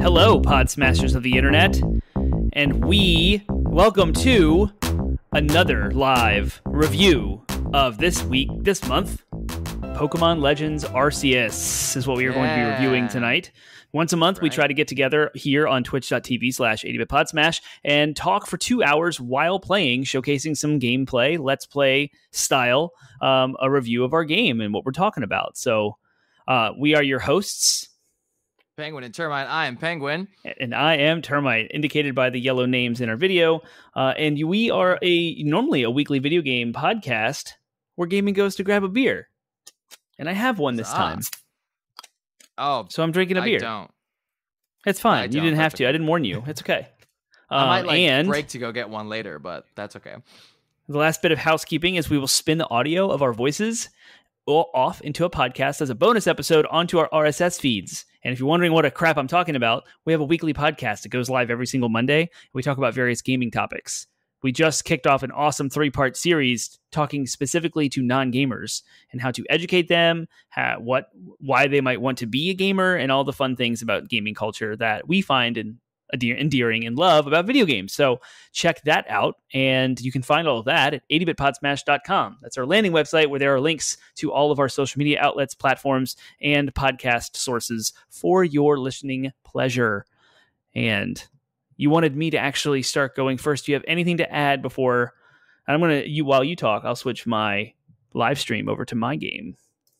Hello, Pod Smashers of the Internet, and we welcome to another live review of this month, Pokemon Legends Arceus is what we are going to be reviewing tonight. Once a month, we try to get together here on twitch.tv/80bitpodsmash and talk for 2 hours while playing, showcasing some gameplay, let's play style, a review of our game and what we're talking about. So we are your hosts. Penguin and Termite. I am Penguin. And I am Termite, indicated by the yellow names in our video. And we are normally a weekly video game podcast where gaming goes to grab a beer. And I have one this time. Oh, so I'm drinking a beer. I don't. It's fine. You didn't have to. I didn't warn you. It's okay. I might break to go get one later, but that's okay. The last bit of housekeeping is we will spin the audio of our voices off into a podcast as a bonus episode onto our RSS feeds. And if you're wondering what a crap I'm talking about, we have a weekly podcast that goes live every single Monday. We talk about various gaming topics. We just kicked off an awesome 3-part series talking specifically to non-gamers and how to educate them, why they might want to be a gamer, and all the fun things about gaming culture that we find endearing and love about video games. So check that out, and you can find all of that at 80bitpodsmash.com. That's our landing website where there are links to all of our social media outlets, platforms, and podcast sources for your listening pleasure. And you wanted me to actually start going first. Do you have anything to add before? While you talk, I'll switch my live stream over to my game.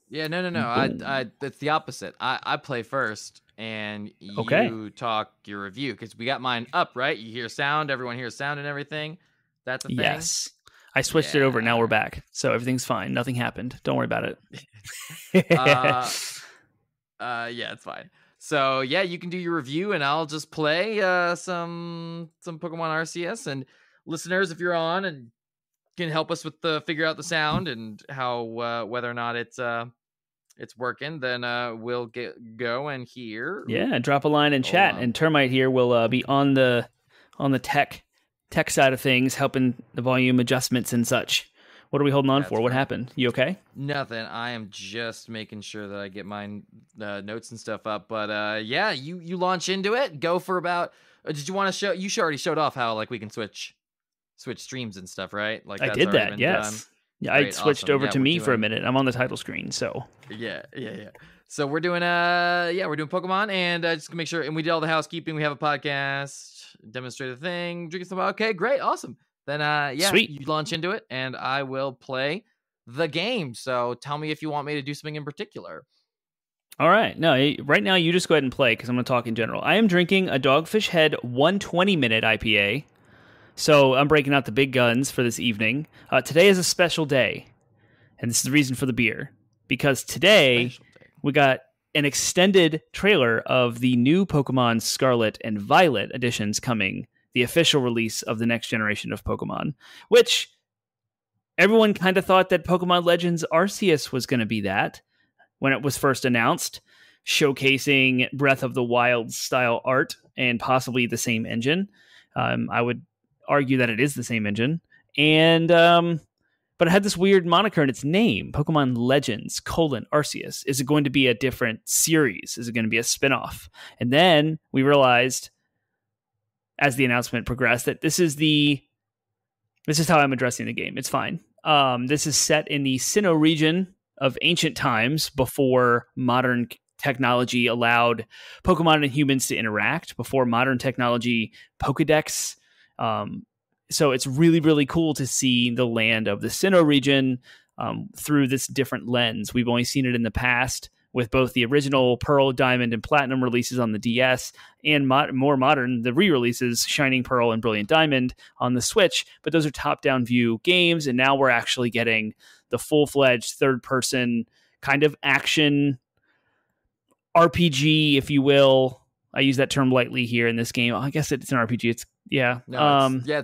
Yeah, no. It's the opposite. I play first, and you talk your review, because we got mine up, right? You hear sound, everyone hears sound and everything. That's a thing. Yes. I switched it over. Now we're back. So everything's fine. Nothing happened. Don't worry about it. Yeah, it's fine. So yeah, you can do your review, and I'll just play some Pokemon Arceus. And listeners, if you're on and can help us with figure out the sound and how whether or not it's working, then we'll get going here. Yeah, drop a line in chat, and Termite here will be on the tech side of things, helping the volume adjustments and such. What are we holding on for? What happened? You okay? Nothing. I am just making sure that I get my notes and stuff up. But yeah, you launch into it. Go for about. Did you want to show? You already showed off how we can switch streams and stuff, right? I did that. Yes. Done. Yeah, I switched over to me for a minute. I'm on the title screen, so. Yeah. So we're doing Pokemon, and just to make sure, and we did all the housekeeping. We have a podcast, demonstrate a thing, drinking some. Okay, great, awesome. Then sweet. You launch into it, and I will play the game. So tell me if you want me to do something in particular. All right. No, right now you just go ahead and play, because I'm going to talk in general. I am drinking a Dogfish Head 120-minute IPA. So I'm breaking out the big guns for this evening. Today is a special day, and this is the reason for the beer. Because today we got an extended trailer of the new Pokemon Scarlet and Violet editions coming, the official release of the next generation of Pokemon, which everyone kind of thought that Pokemon Legends Arceus was going to be that when it was first announced, showcasing Breath of the Wild style art and possibly the same engine. I would argue that it is the same engine, and but it had this weird moniker in its name, Pokemon Legends, Arceus. Is it going to be a different series? Is it going to be a spinoff? And then we realized, as the announcement progressed, that this is how I'm addressing the game. It's fine. This is set in the Sinnoh region of ancient times, before modern technology allowed Pokemon and humans to interact, before modern technology, Pokedex. So it's really, really cool to see the land of the Sinnoh region through this different lens. We've only seen it in the past with both the original Pearl, Diamond, and Platinum releases on the DS, and more modern, the re-releases, Shining Pearl and Brilliant Diamond on the Switch. But those are top-down view games, and now we're actually getting the full-fledged third-person kind of action RPG, if you will. I use that term lightly here in this game. I guess it's an RPG. It's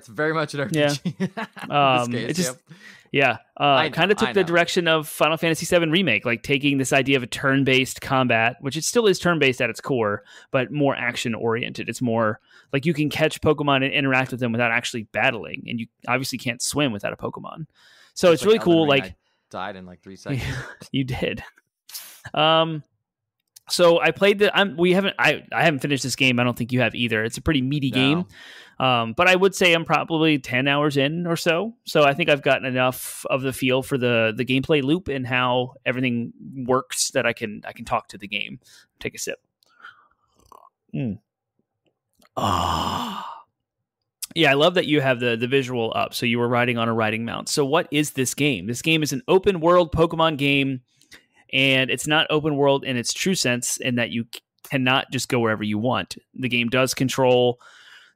very much an RPG. Kind of took the direction of Final Fantasy VII Remake, like taking this idea of a turn-based combat, which it still is turn-based at its core, but more action-oriented. It's more like you can catch Pokemon and interact with them without actually battling, and you obviously can't swim without a Pokemon. So it's really cool. I died in like 3 seconds. You did. So I played I haven't finished this game. I don't think you have either. It's a pretty meaty game. But I would say I'm probably 10 hours in or so. So I think I've gotten enough of the feel for the gameplay loop and how everything works that I can talk to the game. Take a sip. Ah. Yeah, I love that you have the visual up. So you were riding on a riding mount. So what is this game? This game is an open world Pokemon game, and it's not open world in its true sense in that you cannot just go wherever you want. The game does control,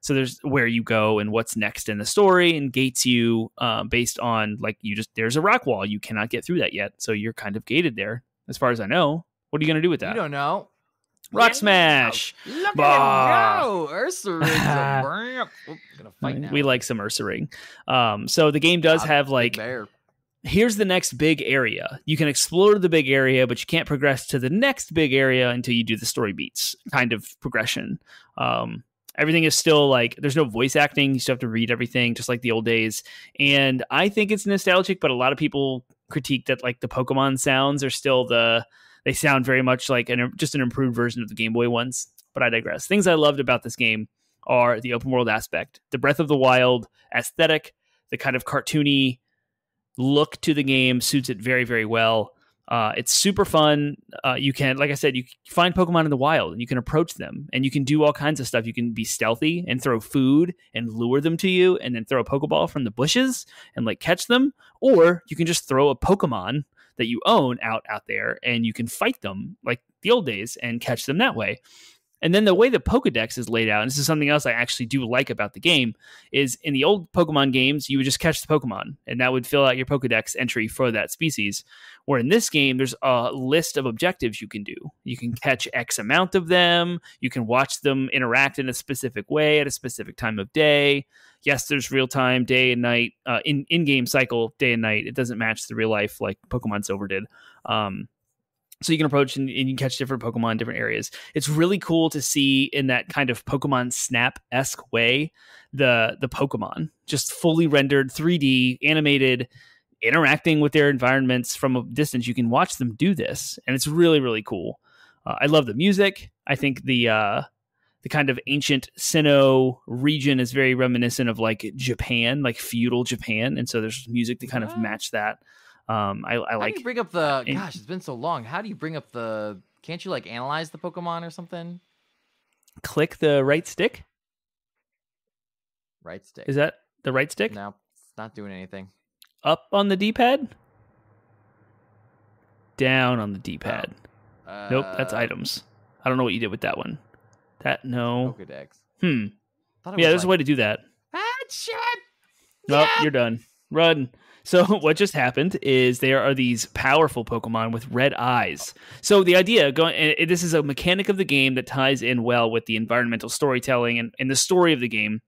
so there's where you go and what's next in the story, and gates you based on like there's a rock wall. You cannot get through that yet, so you're kind of gated there, as far as I know. What are you going to do with that? You don't know. Rock Smash! Look at him go! Ursaring. Gonna fight now. We like some Ursaring. So the game does have like, here's the next big area. You can explore the big area, but you can't progress to the next big area until you do the story beats kind of progression. Everything is still like, there's no voice acting. You still have to read everything just like the old days. And I think it's nostalgic, but a lot of people critique that like the Pokemon sounds are still they sound very much like just an improved version of the Game Boy ones, but I digress. Things I loved about this game are the open world aspect, the Breath of the Wild aesthetic, the kind of cartoony look to the game suits it very, very well. It's super fun. You can, like I said, you find Pokemon in the wild and you can approach them and you can do all kinds of stuff. You can be stealthy and throw food and lure them to you and then throw a Pokeball from the bushes and like catch them. Or you can just throw a Pokemon that you own out there and you can fight them like the old days and catch them that way. And then the way the Pokedex is laid out, and this is something else I actually do like about the game, is in the old Pokemon games, you would just catch the Pokemon, and that would fill out your Pokedex entry for that species. Where in this game, there's a list of objectives you can do. You can catch X amount of them. You can watch them interact in a specific way at a specific time of day. Yes, there's real-time day and night, in-game cycle, day and night. It doesn't match the real life like Pokemon Silver did. So you can approach and you can catch different Pokemon in different areas. It's really cool to see in that kind of Pokemon Snap-esque way, the Pokemon just fully rendered, 3D, animated, interacting with their environments from a distance. You can watch them do this, and it's really, really cool. I love the music. I think the kind of ancient Sinnoh region is very reminiscent of like Japan, like feudal Japan, and so there's music to kind of match that. I How like. do you bring up the? Gosh, it's been so long. How do you bring up the? Can't you like analyze the Pokemon or something? Click the right stick. Right stick. Is that the right stick? No, it's not doing anything. Up on the D-pad. Down on the D-pad. Nope, that's items. I don't know what you did with that one. No. Pokedex. Yeah, there's a way to do that. Shit. Nope, you're done. Run. So what just happened is there are these powerful Pokemon with red eyes. So the idea, this is a mechanic of the game that ties in well with the environmental storytelling and the story of the game,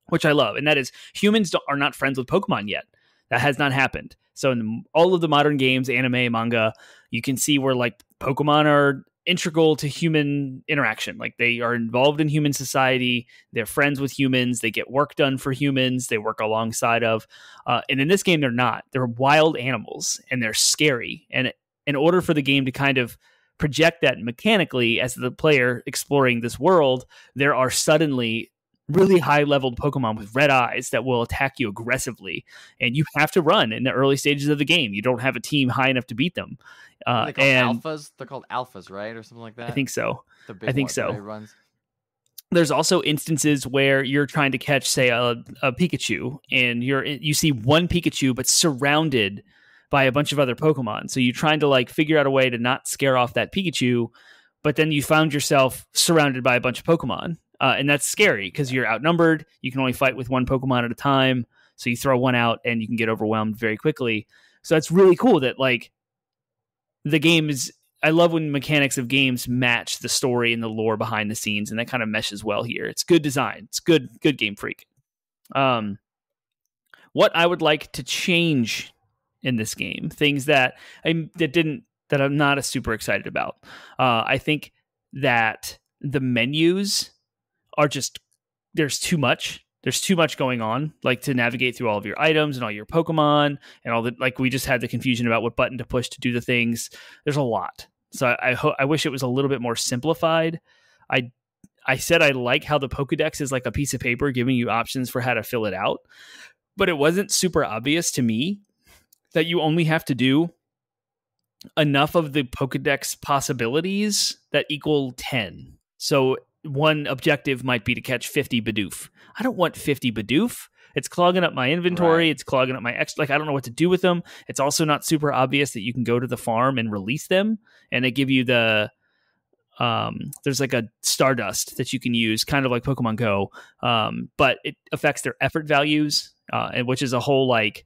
which I love. And that is humans are not friends with Pokemon yet. That has not happened. So in all of the modern games, anime, manga, you can see where like Pokemon are integral to human interaction. Like they are involved in human society. They're friends with humans. They get work done for humans. They work alongside of. And in this game, they're not. They're wild animals and they're scary. And in order for the game to kind of project that mechanically as the player exploring this world, there are suddenly really high-leveled Pokemon with red eyes that will attack you aggressively, and you have to run in the early stages of the game. You don't have a team high enough to beat them. They're called alphas. They're called alphas, right, or something like that. I think so. I think so. There's also instances where you're trying to catch, say, a Pikachu, and you see one Pikachu, but surrounded by a bunch of other Pokemon. So you're trying to like figure out a way to not scare off that Pikachu, but then you found yourself surrounded by a bunch of Pokemon. And that's scary because you're outnumbered. You can only fight with one Pokemon at a time. So you throw one out and you can get overwhelmed very quickly. So it's really cool that like the game is, I love when mechanics of games match the story and the lore behind the scenes. And that kind of meshes well here. It's good design. It's good Game Freak. What I would like to change in this game, things that I'm not super excited about. I think that the menus are just, there's too much going on, like to navigate through all of your items and all your Pokemon and all the, like we just had the confusion about what button to push to do the things. There's a lot. So I wish it was a little bit more simplified. I said I like how the Pokedex is like a piece of paper giving you options for how to fill it out, but it wasn't super obvious to me that you only have to do enough of the Pokedex possibilities that equal 10. So one objective might be to catch 50 Bidoof. I don't want 50 Bidoof. It's clogging up my inventory. Right. It's clogging up my like, I don't know what to do with them. It's also not super obvious that you can go to the farm and release them, and they give you the there's like a Stardust that you can use, kind of like Pokemon Go, but it affects their effort values, and which is a whole like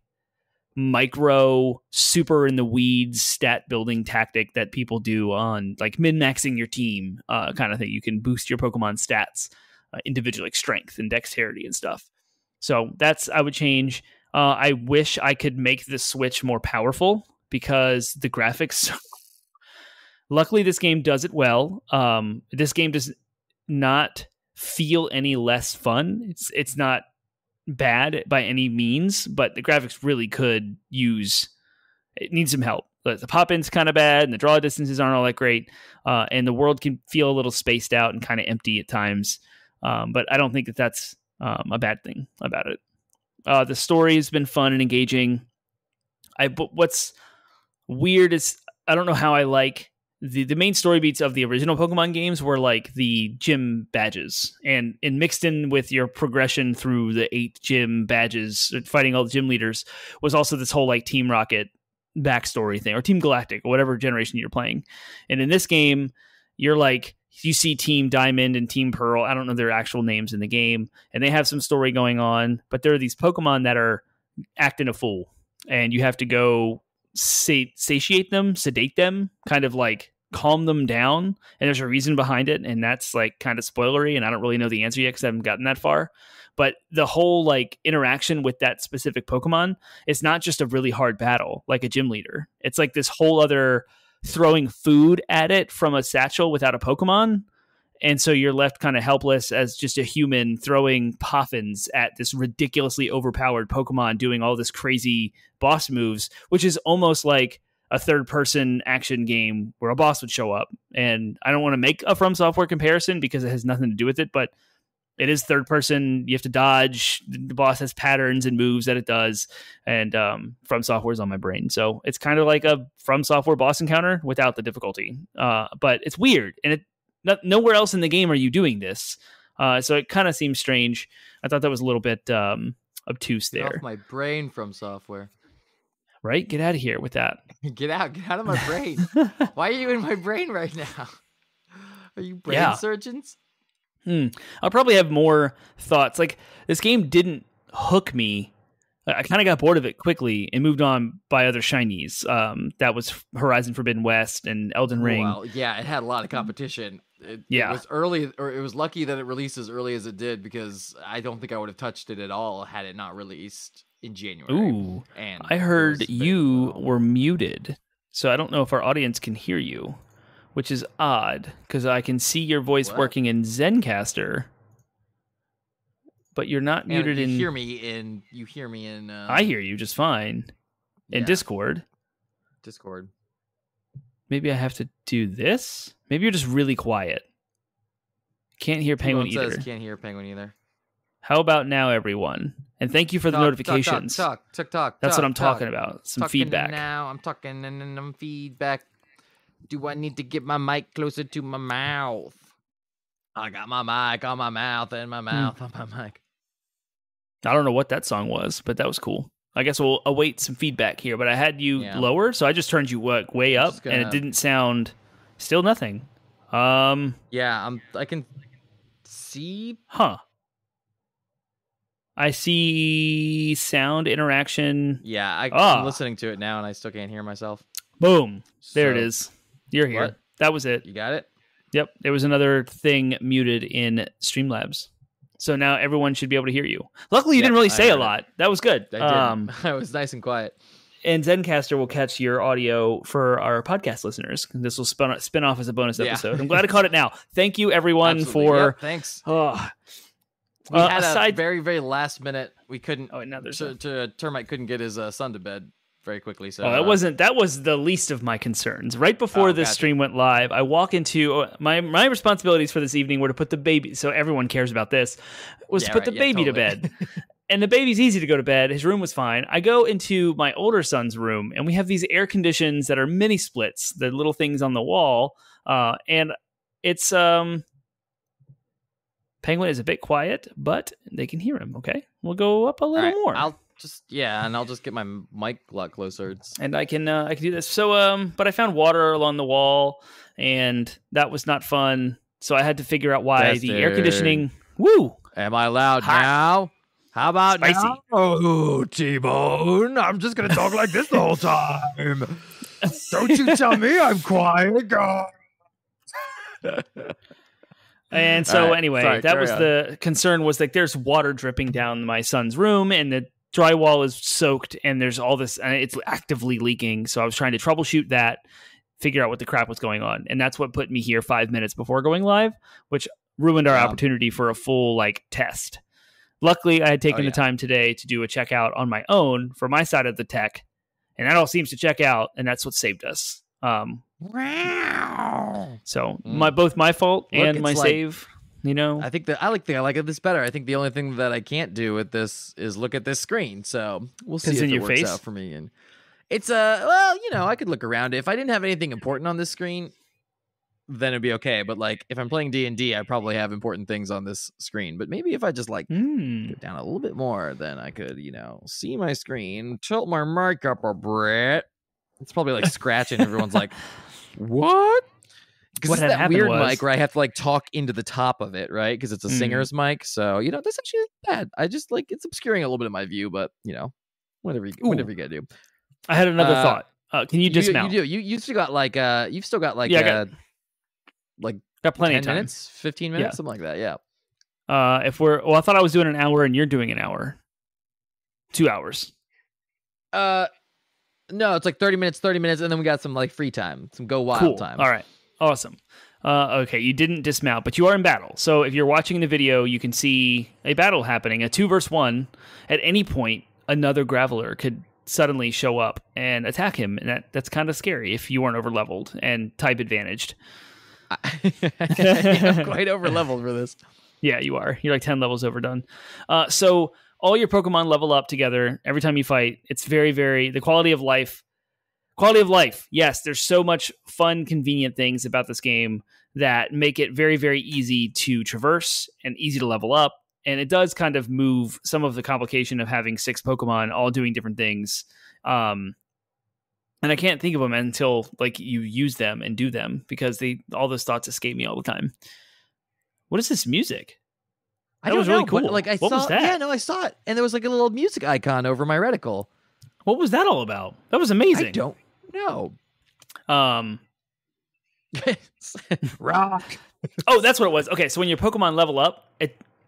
micro super in the weeds stat building tactic that people do on like min-maxing your team, kind of thing. You can boost your Pokemon stats individually, like strength and dexterity and stuff. So that's, I would change. I wish I could make the Switch more powerful because the graphics. Luckily, this game does it well. This game does not feel any less fun. It's not bad by any means, but the graphics really could use. It needs some help. The pop-in's kind of bad, and the draw distances aren't all that great, and the world can feel a little spaced out and kind of empty at times. But I don't think that that's a bad thing about it. The story's been fun and engaging. But what's weird is I don't know how I like the main story beats of the original Pokemon games were like the gym badges, and mixed in with your progression through the 8 gym badges, fighting all the gym leaders, was also this whole like Team Rocket backstory thing, or Team Galactic, or whatever generation you're playing. And in this game, you're like, you see Team Diamond and Team Pearl. I don't know their actual names in the game, and they have some story going on, but there are these Pokemon that are acting a fool, and you have to go sedate them, kind of like calm them down, and there's a reason behind it, and that's like kind of spoilery, and I don't really know the answer yet because I haven't gotten that far. But the whole like interaction with that specific Pokemon is not just a really hard battle like a gym leader. It's like this whole other throwing food at it from a satchel without a Pokemon. And so you're left kind of helpless as just a human throwing poffins at this ridiculously overpowered Pokemon doing all this crazy boss moves, which is almost like a third-person action game where a boss would show up. And I don't want to make a From Software comparison because it has nothing to do with it, but it is third-person. You have to dodge. The boss has patterns and moves that it does, and From Software is on my brain. So it's kind of like a From Software boss encounter without the difficulty. But it's weird, and nowhere else in the game are you doing this. So it kind of seems strange. I thought that was a little bit obtuse there. Get off my brain, From Software. Right? Get out of here with that. Get out of my brain. Why are you in my brain right now? Are you brain surgeons? I'll probably have more thoughts. Like, this game didn't hook me. I kind of got bored of it quickly and moved on by other shinies. That was Horizon Forbidden West and Elden Ring. Well, yeah, it had a lot of competition. It was early, or it was lucky that it released as early as it did, because I don't think I would have touched it at all had it not released in January. Ooh, and I heard you were muted, so I don't know if our audience can hear you, which is odd because I can see your voice working in Zencaster, but you're not muted in. You hear me in. I hear you just fine in Discord. Maybe I have to do this. Maybe you're just really quiet. Can't hear Penguin either. Can't hear Penguin either. How about now, everyone? And thank you for the notifications. Talk. That's what I'm talking about. Some feedback. Now I'm talking and I'm feedback. Do I need to get my mic closer to my mouth? I got my mic on my mouth and my mouth on my mic. I don't know what that song was, but that was cool. I guess we'll await some feedback here. But I had you lower, so I just turned you way up, and it didn't sound. Still nothing. Yeah, I can see. Huh. I see sound interaction. Yeah, I'm listening to it now, and I still can't hear myself. Boom. There it is. You're here. What? That was it. You got it? Yep. There was another thing muted in Streamlabs. So now everyone should be able to hear you. Luckily, you didn't really say a lot. That was good. I did. I was nice and quiet. And Zencaster will catch your audio for our podcast listeners. This will spin off as a bonus episode. I'm glad I caught it now. Thank you, everyone, for... thanks. We had a very, very last minute. We couldn't... Oh, now there's Termite couldn't get his son to bed. very quickly. So that was the least of my concerns. Right before this stream went live, I walk into my responsibilities for this evening were to put the baby, so everyone cares about this, was to put the baby to bed. And the baby's easy to go to bed. His room was fine. I go into my older son's room, and we have these air conditions that are mini splits, the little things on the wall. And it's Penguin is a bit quiet, but they can hear him. Okay, we'll go up a little more. I'll just get my mic a lot closer. And I can do this. So but I found water along the wall, and that was not fun. So I had to figure out why the air conditioning. Woo! Am I loud now? How about spicy? Now? Oh, T-Bone, I'm just gonna talk like this the whole time. Don't you tell me I'm quiet, God. And so anyway, that was the concern, was like there's water dripping down my son's room, and the drywall is soaked, and there's all this, and it's actively leaking. So I was trying to troubleshoot that, figure out what the crap was going on. And that's what put me here 5 minutes before going live, which ruined our opportunity for a full test. Luckily, I had taken the time today to do a checkout on my own for my side of the tech, and that all seems to check out, and that's what saved us. So both my fault and my save. I think that I like this better. I think the only thing that I can't do with this is look at this screen. So we'll see if it works out for me. And it's I could look around it. If I didn't have anything important on this screen, then it'd be okay. But if I'm playing D&D, I probably have important things on this screen. But maybe if I just go down a little bit more, then I could see my screen, tilt my mic up a bit. It's probably scratching. Everyone's like, what? Because it's that weird mic where I have to talk into the top of it, right? Because it's a singer's mic. So that's actually bad. I just it's obscuring a little bit of my view, but whatever you gotta do. I had another thought. Can you dismount? You do. You still got you've still got got plenty of time. Minutes, 15 minutes, something like that. Yeah. I thought I was doing an hour, and you're doing an hour. 2 hours. No, it's 30 minutes, and then we got some free time, some go wild time. All right, awesome. Okay, you didn't dismount, but you are in battle. So if you're watching the video, you can see a battle happening, a 2 versus 1. At any point, another Graveler could suddenly show up and attack him, and that's kind of scary if you weren't over leveled and type advantaged. I'm quite over leveled for this. Yeah, you are. You're 10 levels overdone. So all your Pokemon level up together every time you fight. It's very, very the quality of life. Yes, there's so much fun, convenient things about this game that make it very, very easy to traverse and easy to level up. And it does kind of move some of the complication of having 6 Pokemon all doing different things. And I can't think of them until you use them and do them, because all those thoughts escape me all the time. What is this music? That was really cool. What was that? Yeah, no, I saw it, and there was a little music icon over my reticle. What was that all about? That was amazing. I don't know. Rock. Oh, that's what it was. Okay, so when your Pokemon level up,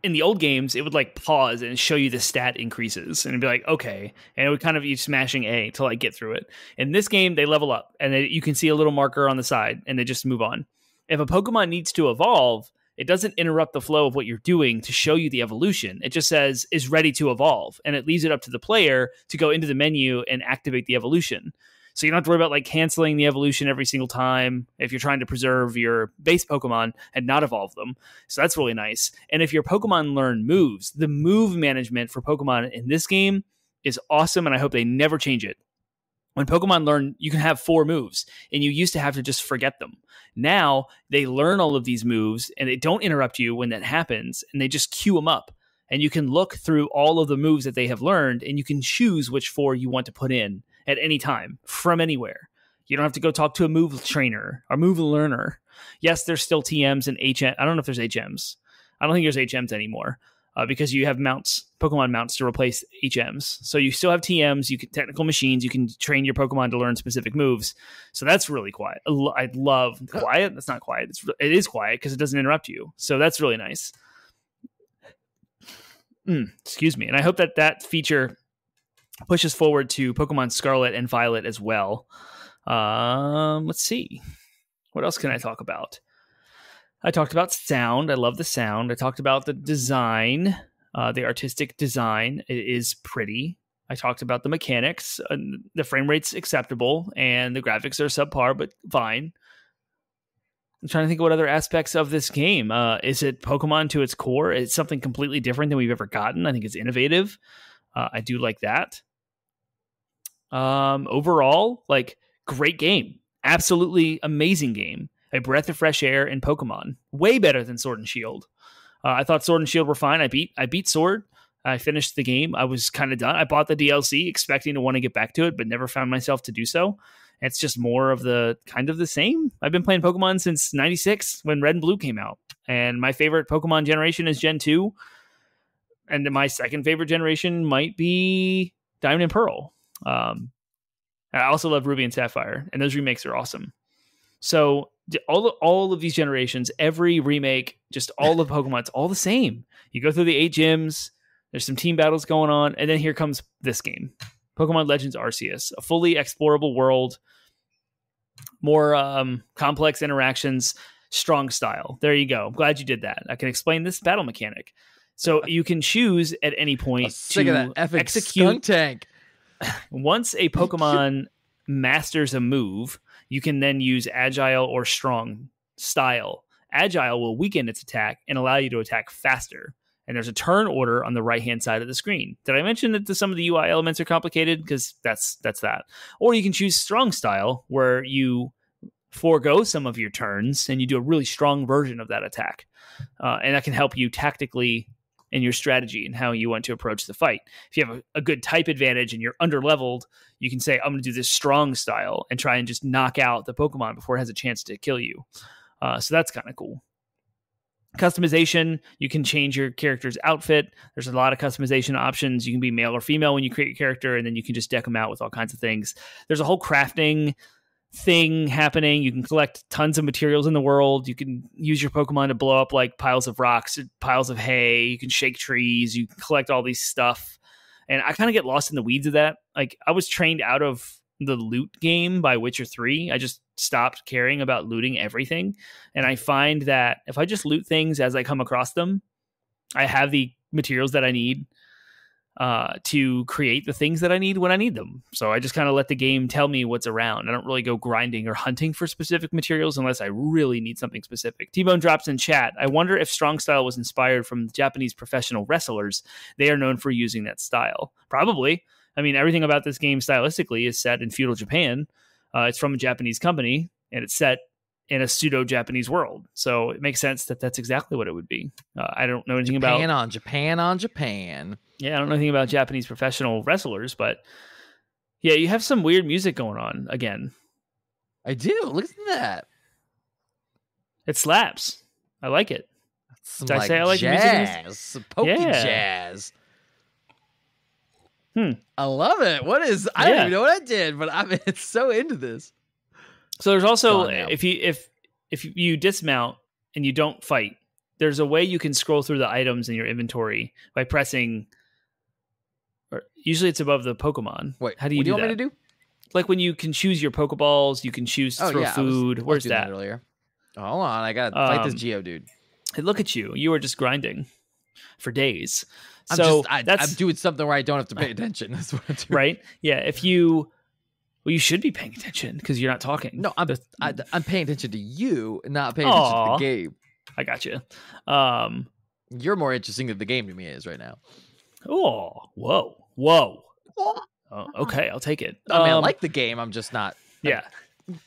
in the old games, it would pause and show you the stat increases, and it'd be okay, and it would kind of you smashing A till I get through it. In this game, they level up, and you can see a little marker on the side, and they just move on. If a Pokemon needs to evolve, it doesn't interrupt the flow of what you're doing to show you the evolution. It just says is ready to evolve, and it leaves it up to the player to go into the menu and activate the evolution. So you don't have to worry about canceling the evolution every single time if you're trying to preserve your base Pokemon and not evolve them. So that's really nice. And if your Pokemon learn moves, the move management for Pokemon in this game is awesome, and I hope they never change it. When Pokemon learn, you can have 4 moves, and you used to have to just forget them. Now, they learn all of these moves, and they don't interrupt you when that happens, and they just queue them up. And you can look through all of the moves that they have learned, and you can choose which 4 you want to put in at any time, from anywhere. You don't have to go talk to a move trainer or move learner. Yes, there's still TMs and HM. I don't know if there's HMs. I don't think there's HMs anymore. Because you have Pokemon mounts to replace HMs. So you still have TMs, technical machines, you can train your Pokemon to learn specific moves. So that's really quiet. I love quiet. That's not quiet. It is quiet because it doesn't interrupt you. So that's really nice. Excuse me. And I hope that feature pushes forward to Pokemon Scarlet and Violet as well. Let's see. What else can I talk about? I talked about sound. I love the sound. I talked about the design, the artistic design. It is pretty. I talked about the mechanics. The frame rate's acceptable, and the graphics are subpar, but fine. I'm trying to think of what other aspects of this game. Is it Pokemon to its core? It's something completely different than we've ever gotten. I think it's innovative. I do like that. Overall, like, great game. Absolutely amazing game. A breath of fresh air in Pokemon. Way better than Sword and Shield. I thought Sword and Shield were fine. I beat Sword. I finished the game. I was kind of done. I bought the DLC expecting to want to get back to it, but never found myself to do so. It's just more of the kind of the same. I've been playing Pokemon since 96 when Red and Blue came out. And my favorite Pokemon generation is Gen 2. And my second favorite generation might be Diamond and Pearl. I also love Ruby and Sapphire, and those remakes are awesome. So all of these generations, every remake, just all of Pokemon, it's all the same. You go through the 8 gyms, there's some team battles going on, and then here comes this game, Pokemon Legends Arceus, a fully explorable world, more complex interactions, strong style. There you go. I'm glad you did that. I can explain this battle mechanic. So you can choose at any point to execute tank. Once a Pokemon masters a move, you can then use Agile or Strong style. Agile will weaken its attack and allow you to attack faster. And there's a turn order on the right-hand side of the screen. Did I mention that some of the UI elements are complicated? Because that's that. Or you can choose Strong style, where you forego some of your turns and you do a really strong version of that attack. And that can help you tactically in your strategy and how you want to approach the fight. If you have a good type advantage and you're under-leveled, you can say, I'm going to do this Strong style and try and just knock out the Pokemon before it has a chance to kill you. So that's kind of cool. Customization, you can change your character's outfit. There's a lot of customization options. You can be male or female when you create your character, and then you can just deck them out with all kinds of things. There's a whole crafting thing happening. You can collect tons of materials in the world. You can use your Pokemon to blow up like piles of rocks, piles of hay. You can shake trees. You can collect all these stuff. And I kind of get lost in the weeds of that. Like, I was trained out of the loot game by Witcher 3. I just stopped caring about looting everything. And I find that if I just loot things as I come across them, I have the materials that I need to create the things that I need when I need them. So I just kind of let the game tell me what's around. I don't really go grinding or hunting for specific materials unless I really need something specific. T-Bone drops in chat, I wonder if Strong Style was inspired from Japanese professional wrestlers. They are known for using that style. Probably. I mean, everything about this game stylistically is set in feudal Japan. It's from a Japanese company, and it's set in a pseudo-Japanese world. So it makes sense that that's exactly what it would be. I don't know anything about... Japan on Japan. Yeah, I don't know anything about Japanese professional wrestlers, but yeah, you have some weird music going on again. I do. Look at that. It slaps. I like it. Did I say I like jazz? Music? Jazz. I love it. What is? I don't even know what I did, but it's so into this. So there's also if you dismount and you don't fight, there's a way you can scroll through the items in your inventory by pressing. Or usually it's above the Pokemon. Wait, how do you what do you want that? me to do? Like when you can choose your Pokeballs, you can choose to throw food. Where's that? Earlier. Oh, hold on, I gotta fight this Geodude. Hey, look at you! You were just grinding for days. I'm doing something where I don't have to pay attention. That's what I'm doing. Right? Yeah. You should be paying attention because you're not talking. No, I'm paying attention to you, and not paying attention to the game. I got you. You're more interesting than the game to me is right now. Oh, whoa. Oh, okay, I'll take it. I mean, I like the game. I'm just not. Yeah.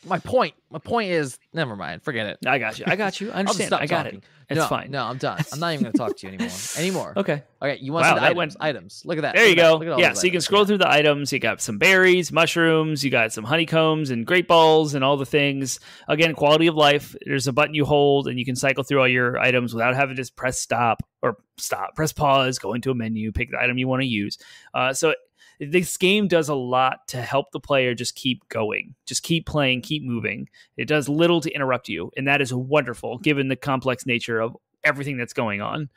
My point is, never mind. Forget it. I got you. I understand. I got talking. it. It's fine. No, I'm done. I'm not even going to talk to you anymore. Okay. You want some items? Look at that. There you go. Yeah, so you items. can scroll through the items. You got some berries, mushrooms, you got some honeycombs and great balls and all the things. Again, quality of life. There's a button you hold and you can cycle through all your items without having to just press press pause, go into a menu, pick the item you want to use. So this game does a lot to help the player just keep going, just keep playing, keep moving. It does little to interrupt you, and that is wonderful given the complex nature of everything that's going on.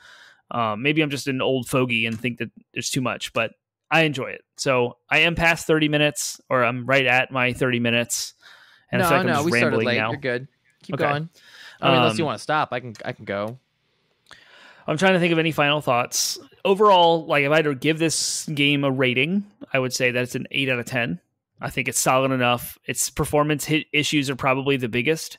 Maybe I'm just an old fogey and think that there's too much, but I enjoy it. So I am past 30 minutes, or I'm right at my 30 minutes. And I feel like I'm just rambling late. Now. You're good. Keep going. I mean, unless you want to stop, I can go. I'm trying to think of any final thoughts. Overall, like if I had to give this game a rating, I would say that it's an 8 out of 10. I think it's solid enough. Its performance issues are probably the biggest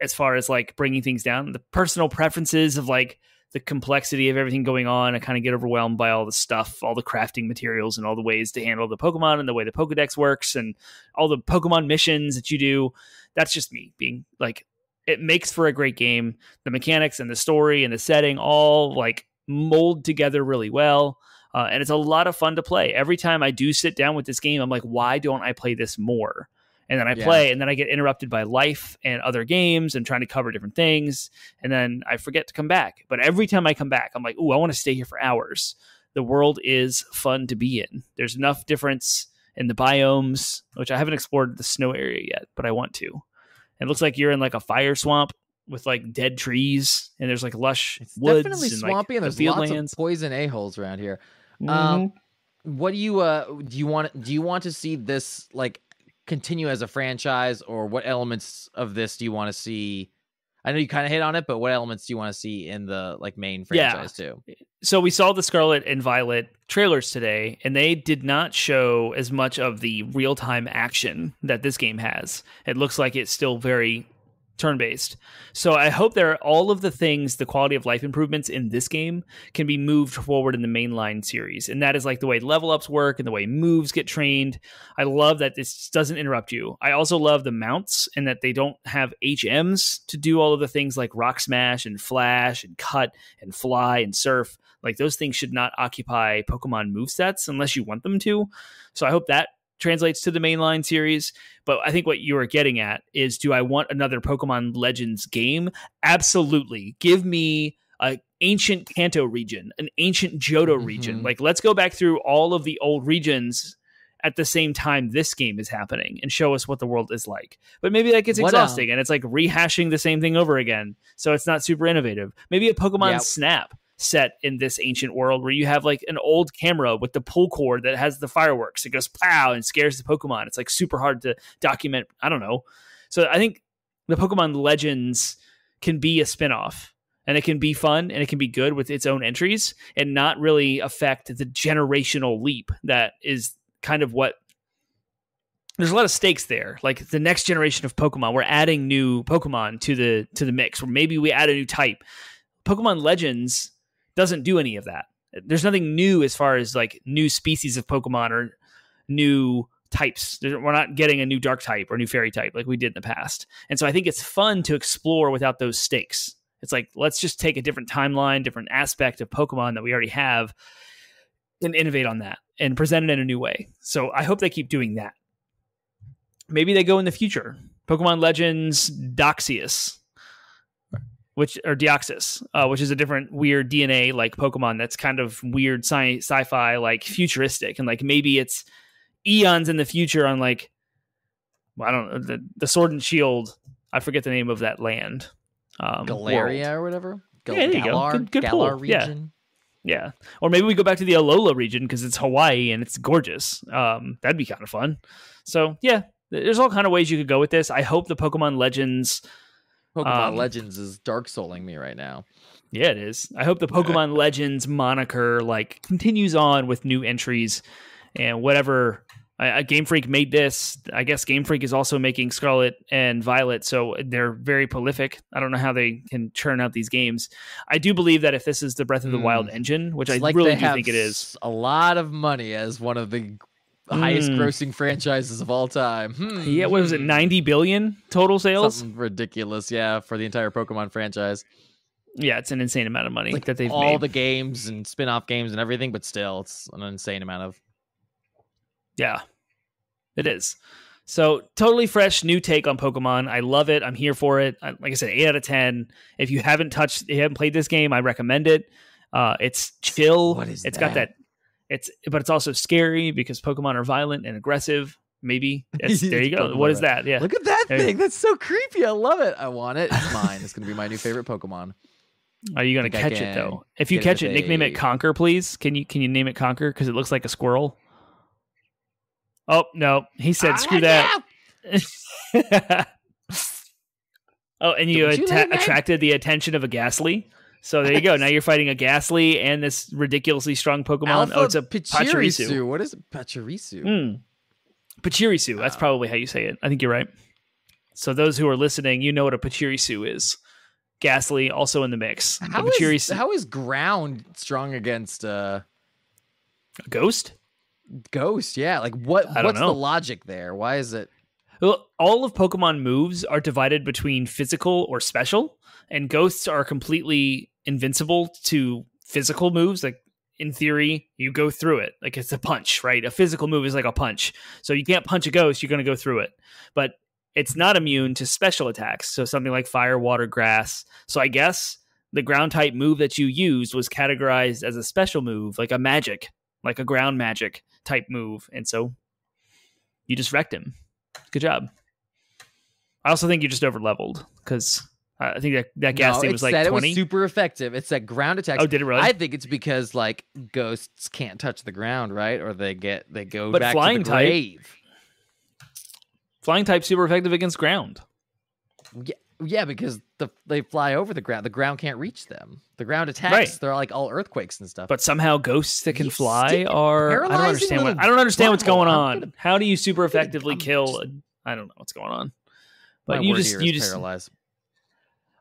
as far as like bringing things down. The personal preferences of like the complexity of everything going on. I kind of get overwhelmed by all the stuff, all the crafting materials and all the ways to handle the Pokemon and the way the Pokedex works and all the Pokemon missions that you do. That's just me being like, it makes for a great game. The mechanics and the story and the setting all like mold together really well. And it's a lot of fun to play. Every time I do sit down with this game, I'm like, why don't I play this more? And then I play, and then I get interrupted by life and other games and trying to cover different things. And then I forget to come back. But every time I come back, I'm like, ooh, I want to stay here for hours. The world is fun to be in. There's enough difference in the biomes, which I haven't explored the snow area yet, but I want to. It looks like you're in like a fire swamp with like dead trees, and there's like lush woods. Definitely and, swampy, like, and there's lots of poison a-holes around here. What do you want to see this like continue as a franchise, or what elements of this do you want to see? I know you kind of hit on it, but what elements do you want to see in the like main franchise too? So we saw the Scarlet and Violet trailers today, and they did not show as much of the real-time action that this game has. It looks like it's still very turn-based. So I hope there are all of the things, the quality of life improvements in this game can be moved forward in the mainline series. And that is like the way level ups work and the way moves get trained. I love that this doesn't interrupt you. I also love the mounts and that they don't have HMs to do all of the things like rock smash and flash and cut and fly and surf. Like those things should not occupy Pokemon movesets unless you want them to. So I hope that translates to the mainline series. But I think what you are getting at is, do I want another Pokemon Legends game? Absolutely. Give me an ancient Kanto region, an ancient Johto region. Like, let's go back through all of the old regions at the same time this game is happening and show us what the world is like. But maybe that gets exhausting and it's like rehashing the same thing over again. So it's not super innovative. Maybe a Pokemon Snap set in this ancient world where you have like an old camera with the pull cord that has the fireworks. It goes pow and scares the Pokemon. It's like super hard to document. I don't know. So I think the Pokemon Legends can be a spinoff, and it can be fun and it can be good with its own entries and not really affect the generational leap that is kind of what there's a lot of stakes there. Like the next generation of Pokemon, we're adding new Pokemon to the mix, or maybe we add a new type. Pokemon Legends doesn't do any of that. There's nothing new as far as like new species of Pokemon or new types. We're not getting a new dark type or new fairy type like we did in the past. And so I think it's fun to explore without those stakes. It's like, let's just take a different timeline, different aspect of Pokemon that we already have and innovate on that and present it in a new way. So I hope they keep doing that. Maybe they go in the future. Pokemon Legends Doxius. Deoxys, which is a different weird DNA like Pokemon that's kind of weird sci-fi, like futuristic, and like maybe it's eons in the future on like, well, I don't know, the Sword and Shield. I forget the name of that land. Galeria world. Or whatever. Yeah, there you go. Good pull. Region. Yeah. Or maybe we go back to the Alola region because it's Hawaii and it's gorgeous. That'd be kind of fun. So yeah, there's all kind of ways you could go with this. I hope the Pokemon Legends Legends is dark souling me right now. Yeah, it is. I hope the Pokemon Legends moniker like continues on with new entries and whatever. Game Freak made this. I guess Game Freak is also making Scarlet and Violet, so they're very prolific. I don't know how they can churn out these games. I do believe that if this is the Breath of the Wild engine, which I really do think it is, a lot of money as one of the highest grossing franchises of all time. Yeah, what was it? 90 billion total sales? Something ridiculous, yeah, for the entire Pokemon franchise. Yeah, it's an insane amount of money like that they've all made. The games and spin-off games and everything, but still, it's an insane amount of. Yeah, it is. So totally fresh, new take on Pokemon. I love it. I'm here for it. Like I said, 8 out of 10. If you haven't played this game, I recommend it. It's chill. It's got that. But it's also scary because Pokemon are violent and aggressive. Maybe there you go. What is that? Yeah, look at that thing. That's so creepy. I love it. I want it. It's mine. It's gonna be my new favorite Pokemon. Are you gonna catch it though? If you catch it, nickname it Conquer, please. Can you name it Conquer because it looks like a squirrel? Oh no, he said screw that. Oh, and you attracted the attention of a Ghastly. So there you go. Now you're fighting a Ghastly and this ridiculously strong Pokemon. Alpha It's a Pachirisu. What is a Pachirisu? Pachirisu. That's probably how you say it. I think you're right. So those who are listening, you know what a Pachirisu is. Ghastly also in the mix. How is ground strong against a ghost? Ghost, yeah. Like what's the logic there? Why is it? Well, all of Pokemon moves are divided between physical or special, and ghosts are completely invincible to physical moves. Like in theory, you go through it. Like it's a punch, right? A physical move is like a punch. So you can't punch a ghost, you're going to go through it. But it's not immune to special attacks. So something like fire, water, grass. So I guess the ground type move that you used was categorized as a special move, like a magic, like a ground magic type move. And so you just wrecked him. Good job. I also think you just over leveled because I think that Ghastly was like 20. It was super effective. It's that ground attacks. Oh, did it really? I think it's because like ghosts can't touch the ground, right? Or they go but back flying to the grave. Flying type super effective against ground. Yeah, because they fly over the ground. The ground can't reach them. The ground attacks. Right. They're like all earthquakes and stuff. But somehow ghosts that can fly are. I don't understand what's going on. How do you super effectively kill? I don't know what's going on. But you just paralyzed.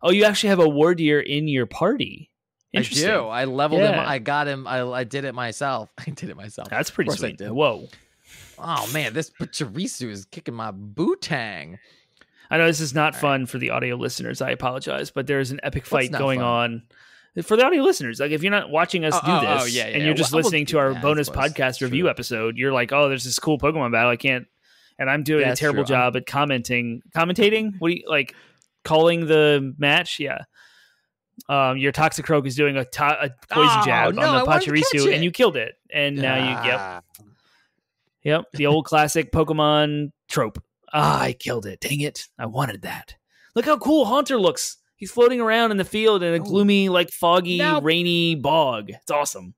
Oh, you actually have a Wardeer in your party. Interesting. I do. I leveled him. I got him. I did it myself. That's pretty sweet. Whoa. Oh man, this Pachirisu is kicking my bootang. I know this is not fun for the audio listeners. I apologize, but there's an epic fight going on for the audio listeners. Like if you're not watching us do this and you're just listening to our bonus podcast review episode, you're like, oh, there's this cool Pokemon battle. I can't, and I'm doing a terrible job at commentating. What do you like? Calling the match? Yeah. Your Toxicroak is doing a poison jab on the Pachirisu, and you killed it. And now Yep, the old classic Pokemon trope. I killed it. Dang it. I wanted that. Look how cool Haunter looks. He's floating around in the field in a gloomy, like foggy, rainy bog. It's awesome.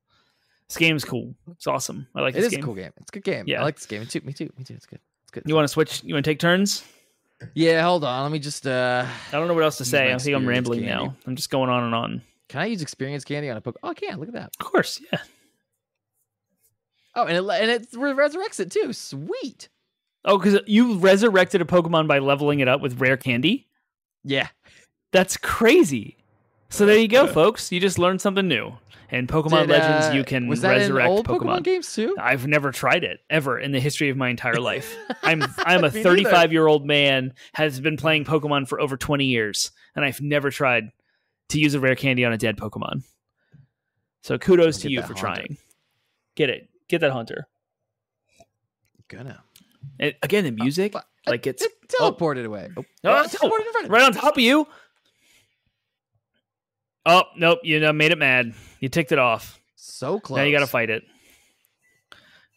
This game's cool. It's awesome. I like this game. It is a cool game. It's a good game. Yeah. I like this game. Me too. It's good. You want to switch? You want to take turns? Yeah, hold on. Let me just... I don't know what else to say. I think I'm rambling now. I'm just going on and on. Can I use experience candy on a Pokemon? Oh, I can. Look at that. Of course, yeah. Oh, and it resurrects it too. Sweet. Oh, because you resurrected a Pokemon by leveling it up with rare candy? Yeah. That's crazy. So there you go, folks. You just learned something new. In Pokemon Legends, you can resurrect in old Pokemon games too. I've never tried it ever in the history of my entire life. I'm a 35-year-old man, has been playing Pokemon for over 20 years, and I've never tried to use a rare candy on a dead Pokemon. So kudos to you for trying. Get it. Get that Haunter. Gonna. And again, the music, it teleported away. It's teleported right on top of you. Oh, nope. You made it mad. You ticked it off. So close. Now you got to fight it.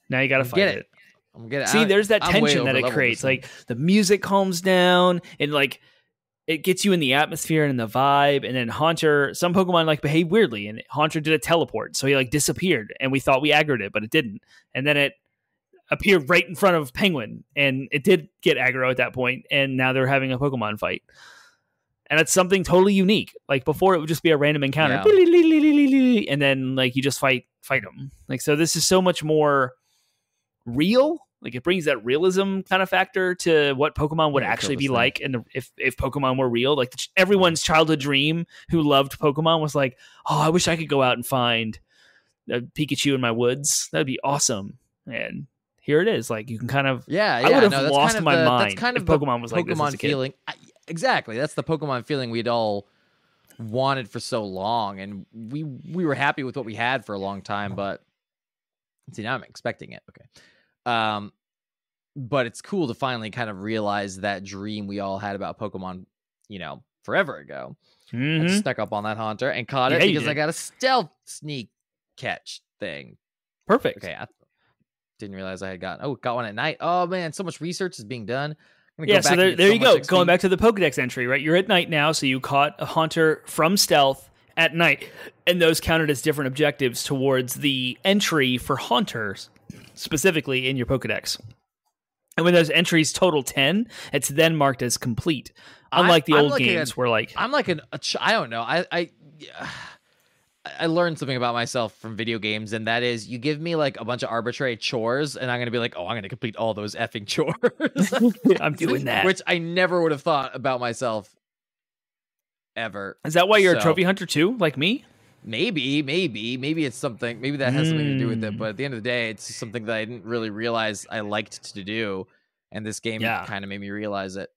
I'm getting See, there's that tension that it creates. Like the music calms down and like it gets you in the atmosphere and in the vibe. And then Haunter, some Pokemon like behave weirdly, and Haunter did a teleport. So he like disappeared and we thought we aggroed it, but it didn't. And then it appeared right in front of Penguin and it did get aggro at that point. And now they're having a Pokemon fight. And it's something totally unique. Like before, it would just be a random encounter, and then like you just fight them. Like so, this is so much more real. Like it brings that realism kind of factor to what Pokemon would actually be like, and if Pokemon were real. Like everyone's childhood dream who loved Pokemon was like, oh, I wish I could go out and find a Pikachu in my woods. That'd be awesome. And here it is. Like you can kind of I would have lost my mind. That's kind of if Pokemon was like this as a kid. Feeling. Exactly. That's the Pokemon feeling we'd all wanted for so long. And we were happy with what we had for a long time. But see, now I'm expecting it. Okay. But it's cool to finally kind of realize that dream we all had about Pokemon, forever ago. Mm-hmm. I snuck up on that Haunter and caught it because I got a stealth sneak catch thing. Perfect. Okay. I didn't realize I had got one at night. Oh, man. So much research is being done. Yeah, so there you go. Going back to the Pokedex entry, right? You're at night now, so you caught a Haunter from stealth at night, and those counted as different objectives towards the entry for Haunters, specifically in your Pokedex. And when those entries total 10, it's then marked as complete. Unlike the old games where like... I'm like I don't know. I learned something about myself from video games, and that is you give me like a bunch of arbitrary chores, and I'm gonna be like, oh, I'm gonna complete all those effing chores. I'm doing that. Which I never would have thought about myself ever. Is that why you're a trophy hunter too, like me? Maybe it's something. Maybe that has something to do with it. But at the end of the day, it's something that I didn't really realize I liked to do, and this game kind of made me realize it.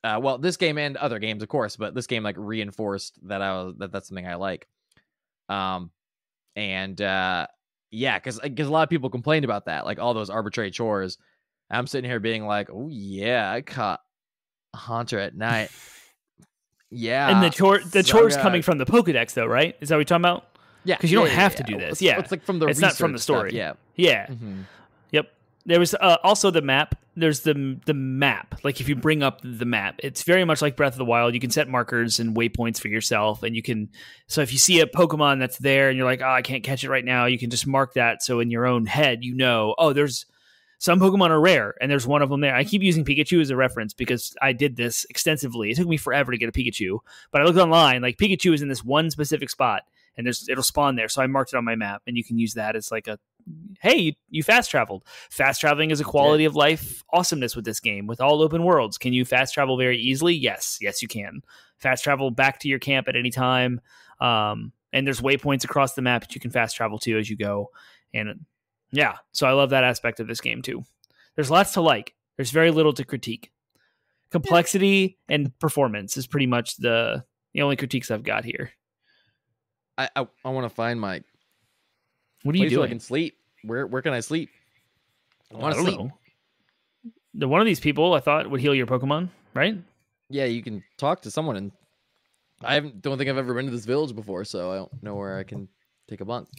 Well, this game and other games, of course, but this game like reinforced that that's something I like. Because a lot of people complained about that, like all those arbitrary chores. I'm sitting here being like, oh yeah, I caught a hunter at night. Yeah, and the chores coming from the Pokedex, though, right? Is that what you're talking about? Yeah, because you don't have to do this. It's like from the. It's not from the story. Stuff. Yeah. Mm-hmm. Yep. There was also the map. There's the map. Like if you bring up the map, it's very much like Breath of the Wild. You can set markers and waypoints for yourself, and you can. So if you see a Pokemon that's there, and you're like, oh, I can't catch it right now, you can just mark that. So in your own head, you know, oh, there's some Pokemon are rare, and there's one of them there. I keep using Pikachu as a reference because I did this extensively. It took me forever to get a Pikachu, but I looked online, like Pikachu is in this one specific spot, and it'll spawn there. So I marked it on my map, and you can use that as like a, hey, you fast traveled. Fast traveling is a quality of life awesomeness with this game. With all open worlds, can you fast travel very easily? Yes, you can. Fast travel back to your camp at any time, and there's waypoints across the map that you can fast travel to as you go, and yeah, so I love that aspect of this game too. There's lots to like. There's very little to critique. Complexity and performance is pretty much the only critiques I've got here. I want to find my. What are you doing? So I can sleep. Where can I sleep? I want to sleep. Know. One of these people I thought would heal your Pokemon, right? Yeah, you can talk to someone, and don't think I've ever been to this village before, so I don't know where I can. Take a bunk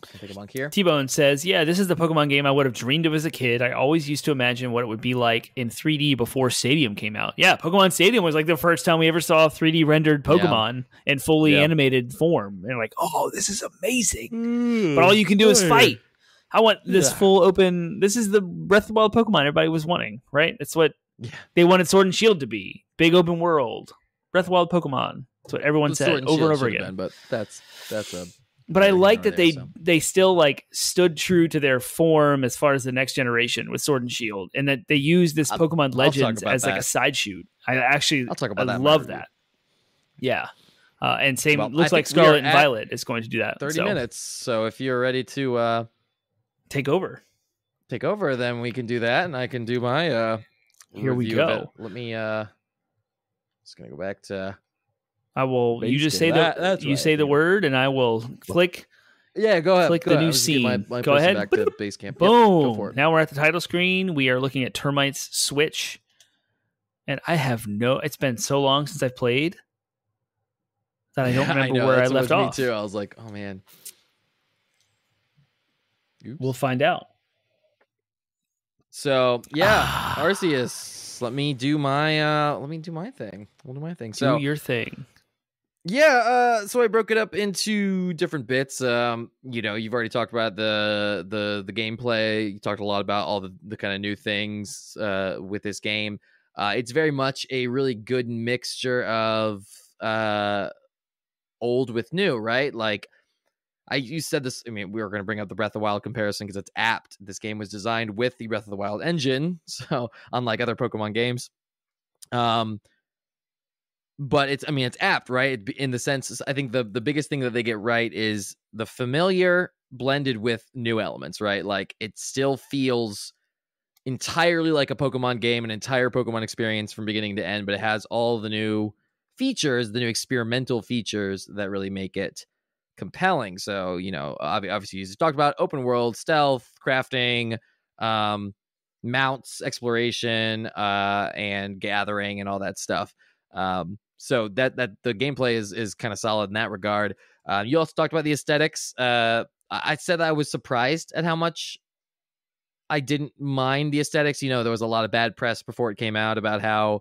here. T-Bone says, yeah, this is the Pokemon game I would have dreamed of as a kid. I always used to imagine what it would be like in 3D before Stadium came out. Yeah, Pokemon Stadium was like the first time we ever saw 3D rendered Pokemon in fully animated form. And like, oh, this is amazing. But all you can do is fight. I want this full open... This is the Breath of the Wild Pokemon everybody was wanting, right? It's what they wanted Sword and Shield to be. Big open world. Breath of the Wild Pokemon. That's what everyone said over and over again. But that's a... But I like that they still like stood true to their form as far as the next generation with Sword and Shield, and that they use this Pokemon Legends as like a side shoot. I love that. Yeah, and same looks like Scarlet and Violet is going to do that. 30 minutes. So if you're ready to take over, then we can do that, and I can do my here we go. Let me just gonna go back to. I will. You just say the word, and I will click. Yeah, go ahead. Click the new scene. Go ahead. Back to base camp. Boom. Yep, go for it. Now we're at the title screen. We are looking at Termite's Switch, and I have it's been so long since I've played that I don't remember where I left off. Me too. I was like, oh man. Oops. We'll find out. So yeah, Arceus. Let me do my thing. We'll do my thing. Do your thing. Yeah, so I broke it up into different bits. You've already talked about the gameplay. You talked a lot about all the kind of new things with this game. It's very much a really good mixture of old with new, right? Like you said this. I mean, we were going to bring up the Breath of the Wild comparison because it's apt. This game was designed with the Breath of the Wild engine, so unlike other Pokemon games. But it's apt, right? In the sense, I think the biggest thing that they get right is the familiar blended with new elements, right? Like it still feels entirely like a Pokemon game, an entire Pokemon experience from beginning to end, but it has all the new features, the new experimental features that really make it compelling. So, obviously you talked about open world, stealth, crafting, mounts, exploration, and gathering and all that stuff. So that the gameplay is kind of solid in that regard. You also talked about the aesthetics. I said I was surprised at how much I didn't mind the aesthetics. There was a lot of bad press before it came out about how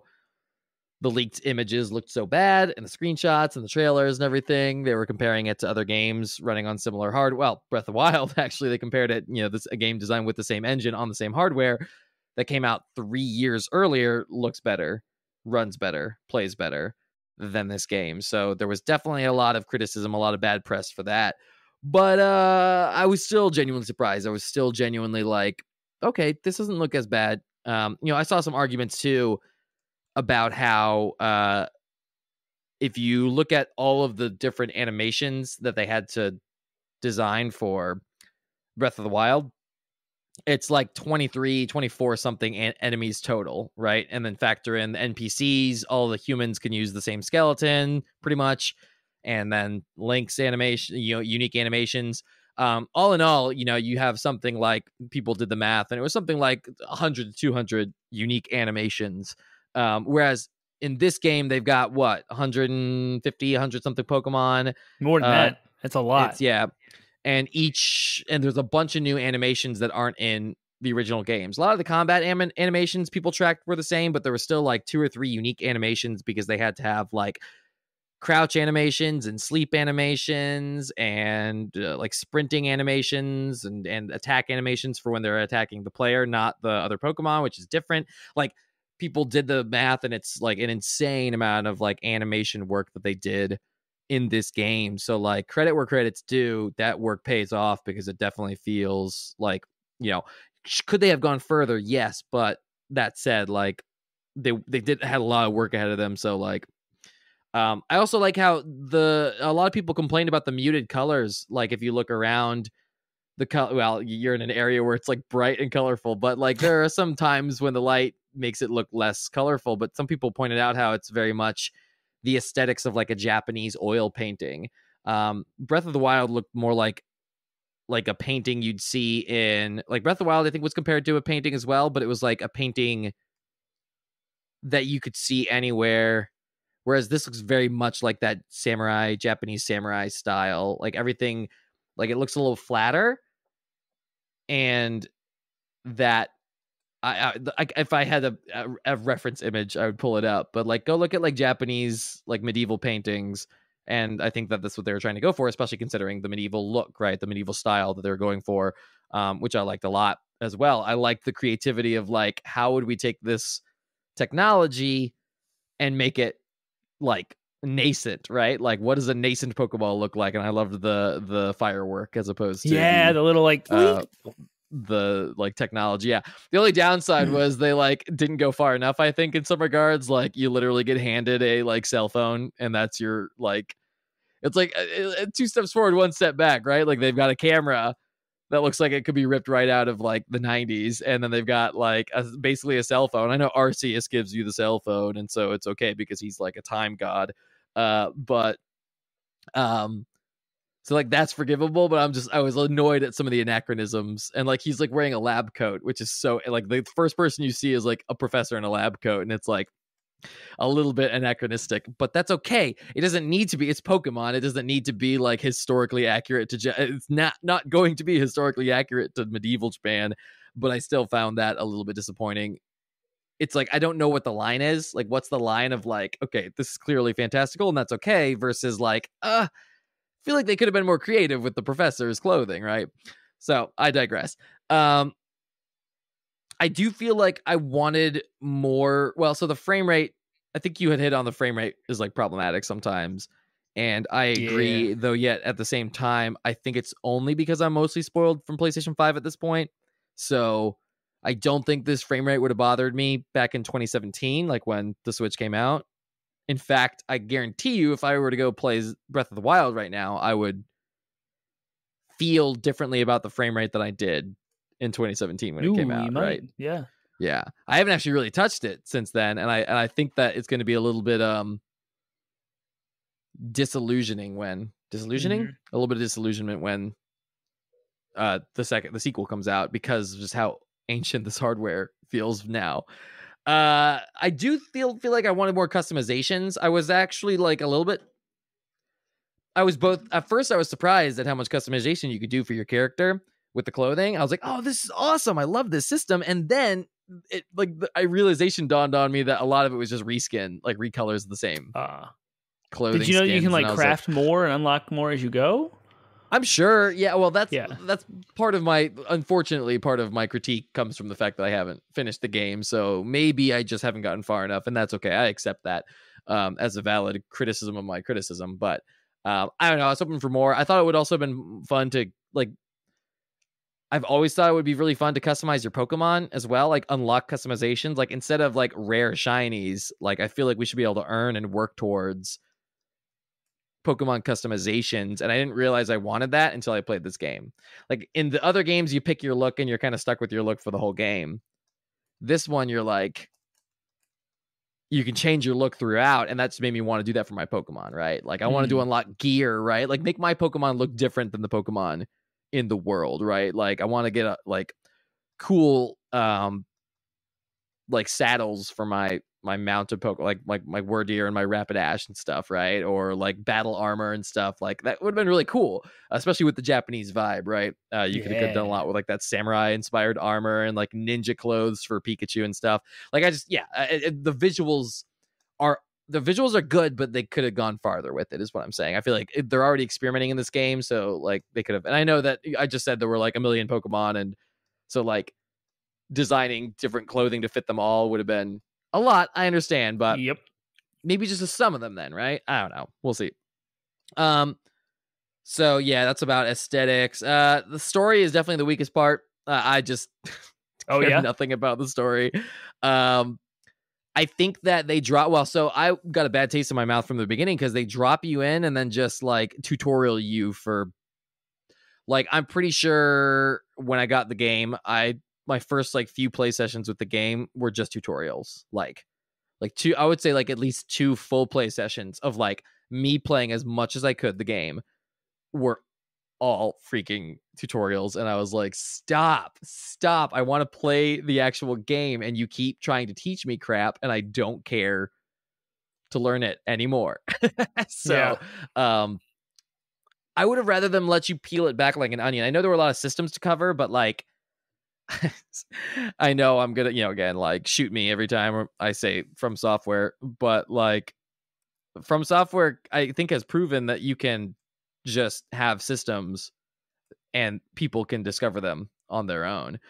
the leaked images looked so bad, and the screenshots and the trailers and everything. They were comparing it to other games running on similar hardware. Well, Breath of the Wild, actually, they compared it, a game designed with the same engine on the same hardware that came out 3 years earlier, looks better, runs better, plays better than this game. So there was definitely a lot of criticism, a lot of bad press for that. But I was still genuinely surprised. I was still genuinely like, okay, this doesn't look as bad. I saw some arguments too about how if you look at all of the different animations that they had to design for Breath of the Wild, it's like 23, 24 something enemies total, right? And then factor in the NPCs, all the humans can use the same skeleton pretty much. And then Link's animation, unique animations. All in all, you have something like, people did the math, and it was something like 100 to 200 unique animations. Whereas in this game, they've got 150, 100 something Pokemon. More than that. That's a lot. And there's a bunch of new animations that aren't in the original games. A lot of the combat animations people tracked were the same, but there were still like 2 or 3 unique animations because they had to have like crouch animations and sleep animations and like sprinting animations and attack animations for when they're attacking the player, not the other Pokemon, which is different. Like, people did the math, and it's like an insane amount of like animation work that they did in this game. So like, credit where credit's due, that work pays off, because it definitely feels like, could they have gone further? Yes, but that said, like, they had a lot of work ahead of them. So like, I also like how a lot of people complained about the muted colors. Like, if you look around the color, well, you're in an area where it's like bright and colorful, but like there are some times when the light makes it look less colorful. But some people pointed out how it's very much the aesthetics of like a Japanese oil painting. Breath of the Wild looked more like a painting you'd see in, like, Breath of the Wild, I think, was compared to a painting as well, but it was like a painting that you could see anywhere. Whereas this looks very much like that Japanese samurai style. Like, everything, like, it looks a little flatter, and that if I had a reference image, I would pull it up. But like, go look at like Japanese like medieval paintings, and I think that that's what they were trying to go for, especially considering the medieval look, right? The medieval style that they're going for, which I liked a lot as well. I liked the creativity of like, how would we take this technology and make it like nascent, right? Like, what does a nascent Pokeball look like? And I loved the firework as opposed to the little like the like technology. Yeah, the only downside was they like didn't go far enough, I think, in some regards. Like, you literally get handed a like cell phone, and that's your like, it's like 2 steps forward, 1 step back, right? Like, they've got a camera that looks like it could be ripped right out of like the 90s, and then they've got like basically a cell phone. I know Arceus gives you the cell phone, and so it's okay because he's like a time god, but so like, that's forgivable. But I was annoyed at some of the anachronisms, and like, he's like wearing a lab coat, which is so like, the first person you see is like a professor in a lab coat, and it's like a little bit anachronistic, but that's okay. It doesn't need to be. It's Pokemon. It doesn't need to be like historically accurate to. It's not going to be historically accurate to medieval Japan, but I still found that a little bit disappointing. It's like, I don't know what the line is. Like, what's the line of like, okay, this is clearly fantastical and that's okay, versus like, feel like they could have been more creative with the professor's clothing, right? So I digress. I do feel like I wanted more. Well, so the frame rate, I think you had hit on the frame rate is like problematic sometimes. And I agree, though, yet at the same time, I think it's only because I'm mostly spoiled from PlayStation 5 at this point. So I don't think this frame rate would have bothered me back in 2017, like when the Switch came out. In fact, I guarantee you, if I were to go play Breath of the Wild right now, I would feel differently about the frame rate than I did in 2017 when it came out, right? Yeah. I haven't actually really touched it since then, and I think that it's going to be a little bit disillusioning a little bit of disillusionment when the sequel comes out, because of just how ancient this hardware feels now. I do feel like I wanted more customizations. I was actually like a little bit. I was both. At first, I was surprised at how much customization you could do for your character with the clothing. I was like, "Oh, this is awesome! I love this system." And then, the realization dawned on me that a lot of it was just reskin, like recolors of the same clothing. Did you know you can like craft like, more and unlock more as you go? I'm sure. Yeah. Well, that's part of my, unfortunately, part of my critique comes from the fact that I haven't finished the game. So maybe I just haven't gotten far enough, and that's okay. I accept that. as a valid criticism of my criticism. But I don't know. I was hoping for more. I thought it would also have been fun to like. I've always thought it would be really fun to customize your Pokemon as well, like unlock customizations. Like instead of like rare shinies, like I feel like we should be able to earn and work towards Pokemon customizations. And I didn't realize I wanted that until I played this game. Like in the other games, you pick your look and you're kind of stuck with your look for the whole game. This one, you're like, you can change your look throughout, and that's made me want to do that for my Pokemon, right? Like I want to do unlock gear, right? Like make my Pokemon look different than the Pokemon in the world, right? Like I want to get a like cool like saddles for my mounted Pokemon, like my Wardeer and my Rapidash and stuff, right? Or like battle armor and stuff. Like that would have been really cool, especially with the Japanese vibe, right? You could have done a lot with like that samurai inspired armor and like ninja clothes for Pikachu and stuff. Like I just the visuals are good, but they could have gone farther with it, is what I'm saying. I feel like they're already experimenting in this game, so like they could have. And I know that I just said there were like a million Pokemon, and so like designing different clothing to fit them all would have been a lot. I understand, but maybe just some of them then, right? I don't know. We'll see. So yeah, that's about aesthetics. The story is definitely the weakest part. I just care nothing about the story. I think that they drop. Well, so I got a bad taste in my mouth from the beginning because they drop you in and then just like tutorial you for. Like, I'm pretty sure when I got the game, my first like few play sessions with the game were just tutorials. Like two, I would say like at least 2 full play sessions of like me playing as much as I could. The game were all freaking tutorials, and I was like, stop, I want to play the actual game, and you keep trying to teach me crap, and I don't care to learn it anymore. So I would have rather them let you peel it back like an onion. I know there were a lot of systems to cover, but like I know I'm gonna, again, like shoot me every time I say From Software, but like From Software I think has proven that you can just have systems and people can discover them on their own,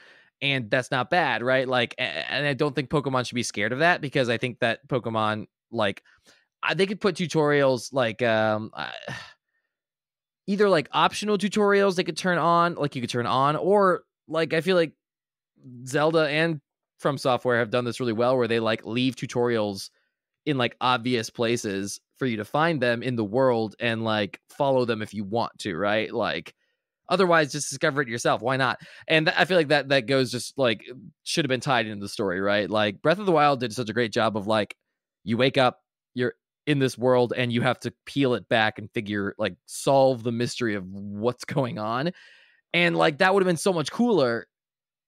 and that's not bad, right? Like, and I don't think Pokemon should be scared of that, because I think that Pokemon, like, they could put tutorials like either like optional tutorials they could turn on, like you could turn on, or like I feel like Zelda and From Software have done this really well, where they like leave tutorials in like obvious places for you to find them in the world and like follow them if you want to, right? Like otherwise just discover it yourself. Why not? And I feel like that goes just like should have been tied into the story, right? Like Breath of the Wild did such a great job of like you wake up, you're in this world, and you have to peel it back and figure like solve the mystery of what's going on. And like that would have been so much cooler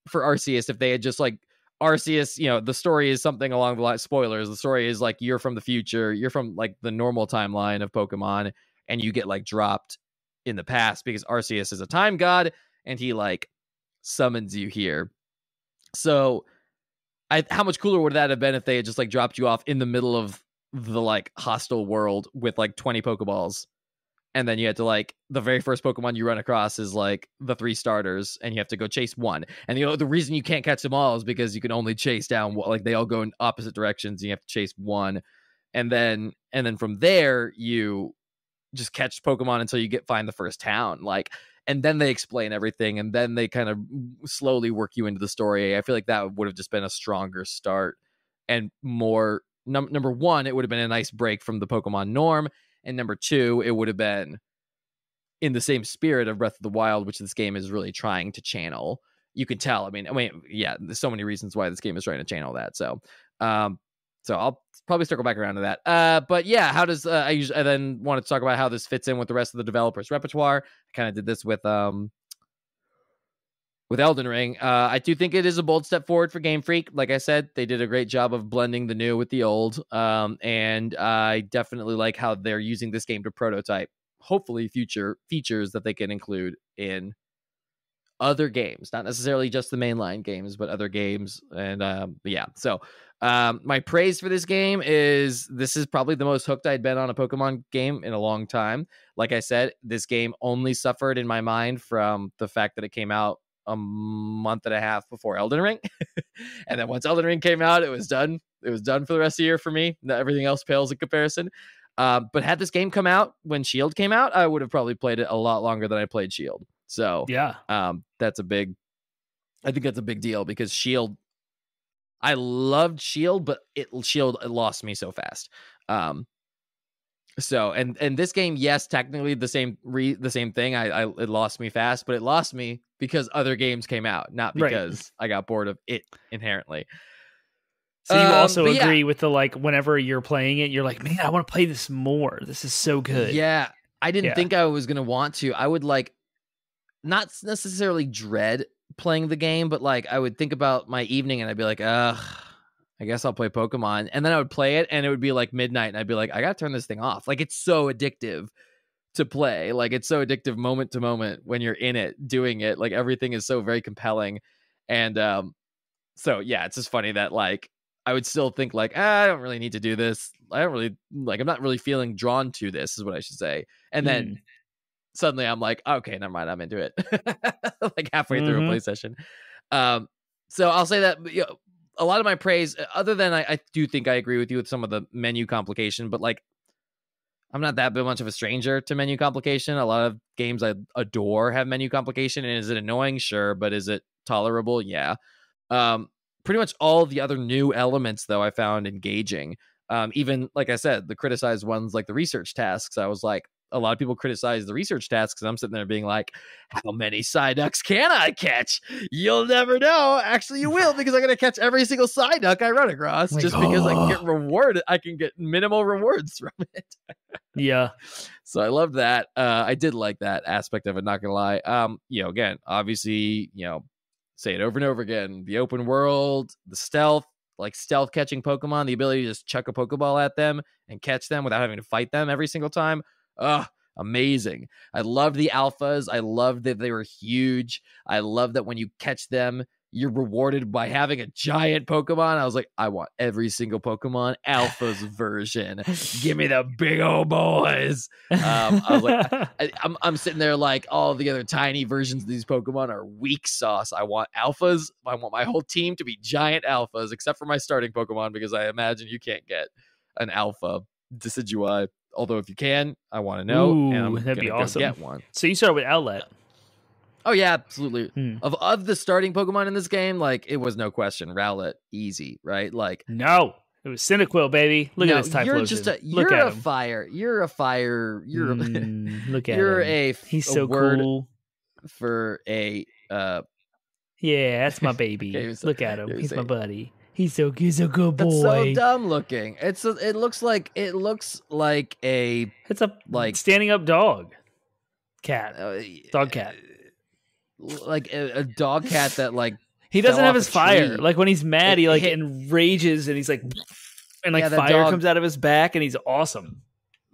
for Arceus if they had just like Arceus, the story is something along the line, spoilers, the story is like you're from the future, you're from like the normal timeline of Pokemon, and you get like dropped in the past because Arceus is a time god and he like summons you here. So how much cooler would that have been if they had just like dropped you off in the middle of the like hostile world with like 20 Pokeballs, and then you had to like the very first Pokemon you run across is like the 3 starters, and you have to go chase one. And the reason you can't catch them all is because you can only chase down, like they all go in opposite directions, and you have to chase one. And then from there you just catch Pokemon until you find the first town. Like, and then they explain everything, and then they kind of slowly work you into the story. I feel like that would have just been a stronger start and more. Number one, it would have been a nice break from the Pokemon norm. And number 2, it would have been in the same spirit of Breath of the Wild, which this game is really trying to channel. You can tell. I mean, yeah, there's so many reasons why this game is trying to channel that. So I'll probably circle back around to that. But yeah, how does I then want to talk about how this fits in with the rest of the developers' repertoire. I kind of did this with Elden Ring. I do think it is a bold step forward for Game Freak. Like I said, they did a great job of blending the new with the old. And I definitely like how they're using this game to prototype, hopefully, future features that they can include in other games, not necessarily just the mainline games, but other games. And yeah, so my praise for this game is this is probably the most hooked I'd been on a Pokemon game in a long time. Like I said, this game only suffered in my mind from the fact that it came out a month and a half before Elden Ring. And then once Elden Ring came out, it was done. It was done for the rest of the year for me. Everything else pales in comparison. But had this game come out when Shield came out, I would have probably played it a lot longer than I played Shield. So Yeah. that's I think that's a big deal because Shield, I loved Shield, but it lost me so fast. So and this game, yes, technically the same thing. It lost me fast, but it lost me because other games came out, not because I got bored of it inherently. So you also agree with the, like, whenever you're playing it, you're like, man, I want to play this more. This is so good. Yeah, I didn't think I was gonna want to. I would like not necessarily dread playing the game, but like I would think about my evening and I'd be like, ugh, I guess I'll play Pokemon. And then I would play it and it would be like midnight and I'd be like, I gotta turn this thing off. Like, it's so addictive to play. Like, it's so addictive moment to moment when you're in it, doing it. Like, everything is so very compelling. And so yeah, it's just funny that like I would still think like, I don't really need to do this. I don't really like, I'm not really feeling drawn to this, is what I should say. And then suddenly I'm like, okay, never mind, I'm into it. Like halfway through a play session. So I'll say that, you know, a lot of my praise, other than I do think I agree with you with some of the menu complication, but like I'm not that much of a stranger to menu complication. A lot of games I adore have menu complication. And is it annoying? Sure. But is it tolerable? Yeah. Pretty much all the other new elements, though, I found engaging. Even, like I said, the criticized ones like the research tasks, I was like, a lot of people criticize the research tasks, and I'm sitting there being like, how many Psyducks can I catch? You'll never know. Actually, you will, because I'm going to catch every single Psyduck I run across, just because I can get rewarded. I can get minimal rewards from it. Yeah. So I love that. I did like that aspect of it, not going to lie. You know, again, obviously, you know, say it over and over again, the open world, the stealth, like stealth catching Pokemon, the ability to just chuck a Pokeball at them and catch them without having to fight them every single time. Amazing. I loved the alphas. I loved that they were huge. I love that when you catch them, you're rewarded by having a giant Pokemon. I was like, I want every single Pokemon alphas version. Give me the big old boys. I was like, I'm sitting there like, all the other tiny versions of these Pokemon are weak sauce. I want alphas. I want my whole team to be giant alphas, except for my starting Pokemon, because I imagine you can't get an alpha Decidueye. Although if you can, I want to know. Ooh, and I'm that'd be awesome. Get one. So you started with Outlet. Oh yeah, absolutely. Of the starting Pokemon in this game, like it was no question, Rowlet, easy, right? Like no, it was Cyndaquil, baby. Look at this Typhlosion. You're just you're a fire. You're a fire. You're look at you're him. He's so word cool for a. Yeah, that's my baby. Look at him. He's my buddy. He's a good boy. That's so dumb looking. It looks like a. It's a like standing up dog, cat, dog cat. Like a dog cat that like he doesn't have his fire. Like when he's mad, he like enrages and he's like, and like fire comes out of his back, and he's awesome.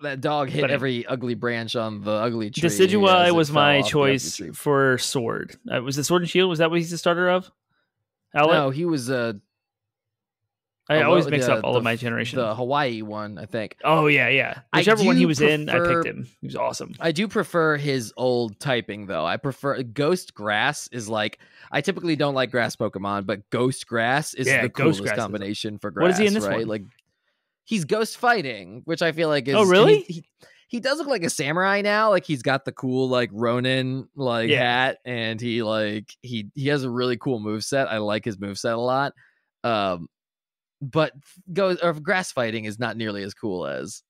That dog hit every ugly branch on the ugly tree. Decidueye was my choice for sword. Was it Sword and Shield? Was that what he's the starter of? Outlet? No, he was I always mix up all of my generation. The Hawaii one, I think. Oh, yeah. Whichever one he was in, I picked him. He was awesome. I do prefer his old typing, though. I prefer Ghost Grass is like... I typically don't like grass Pokemon, but Ghost Grass is the coolest combination for grass. What is he in this one? Like, he's ghost fighting, which I feel like is... Oh, really? He does look like a samurai now. Like, he's got the cool, like, Ronin, like, hat, and he has a really cool moveset. I like his moveset a lot. But grass fighting is not nearly as cool as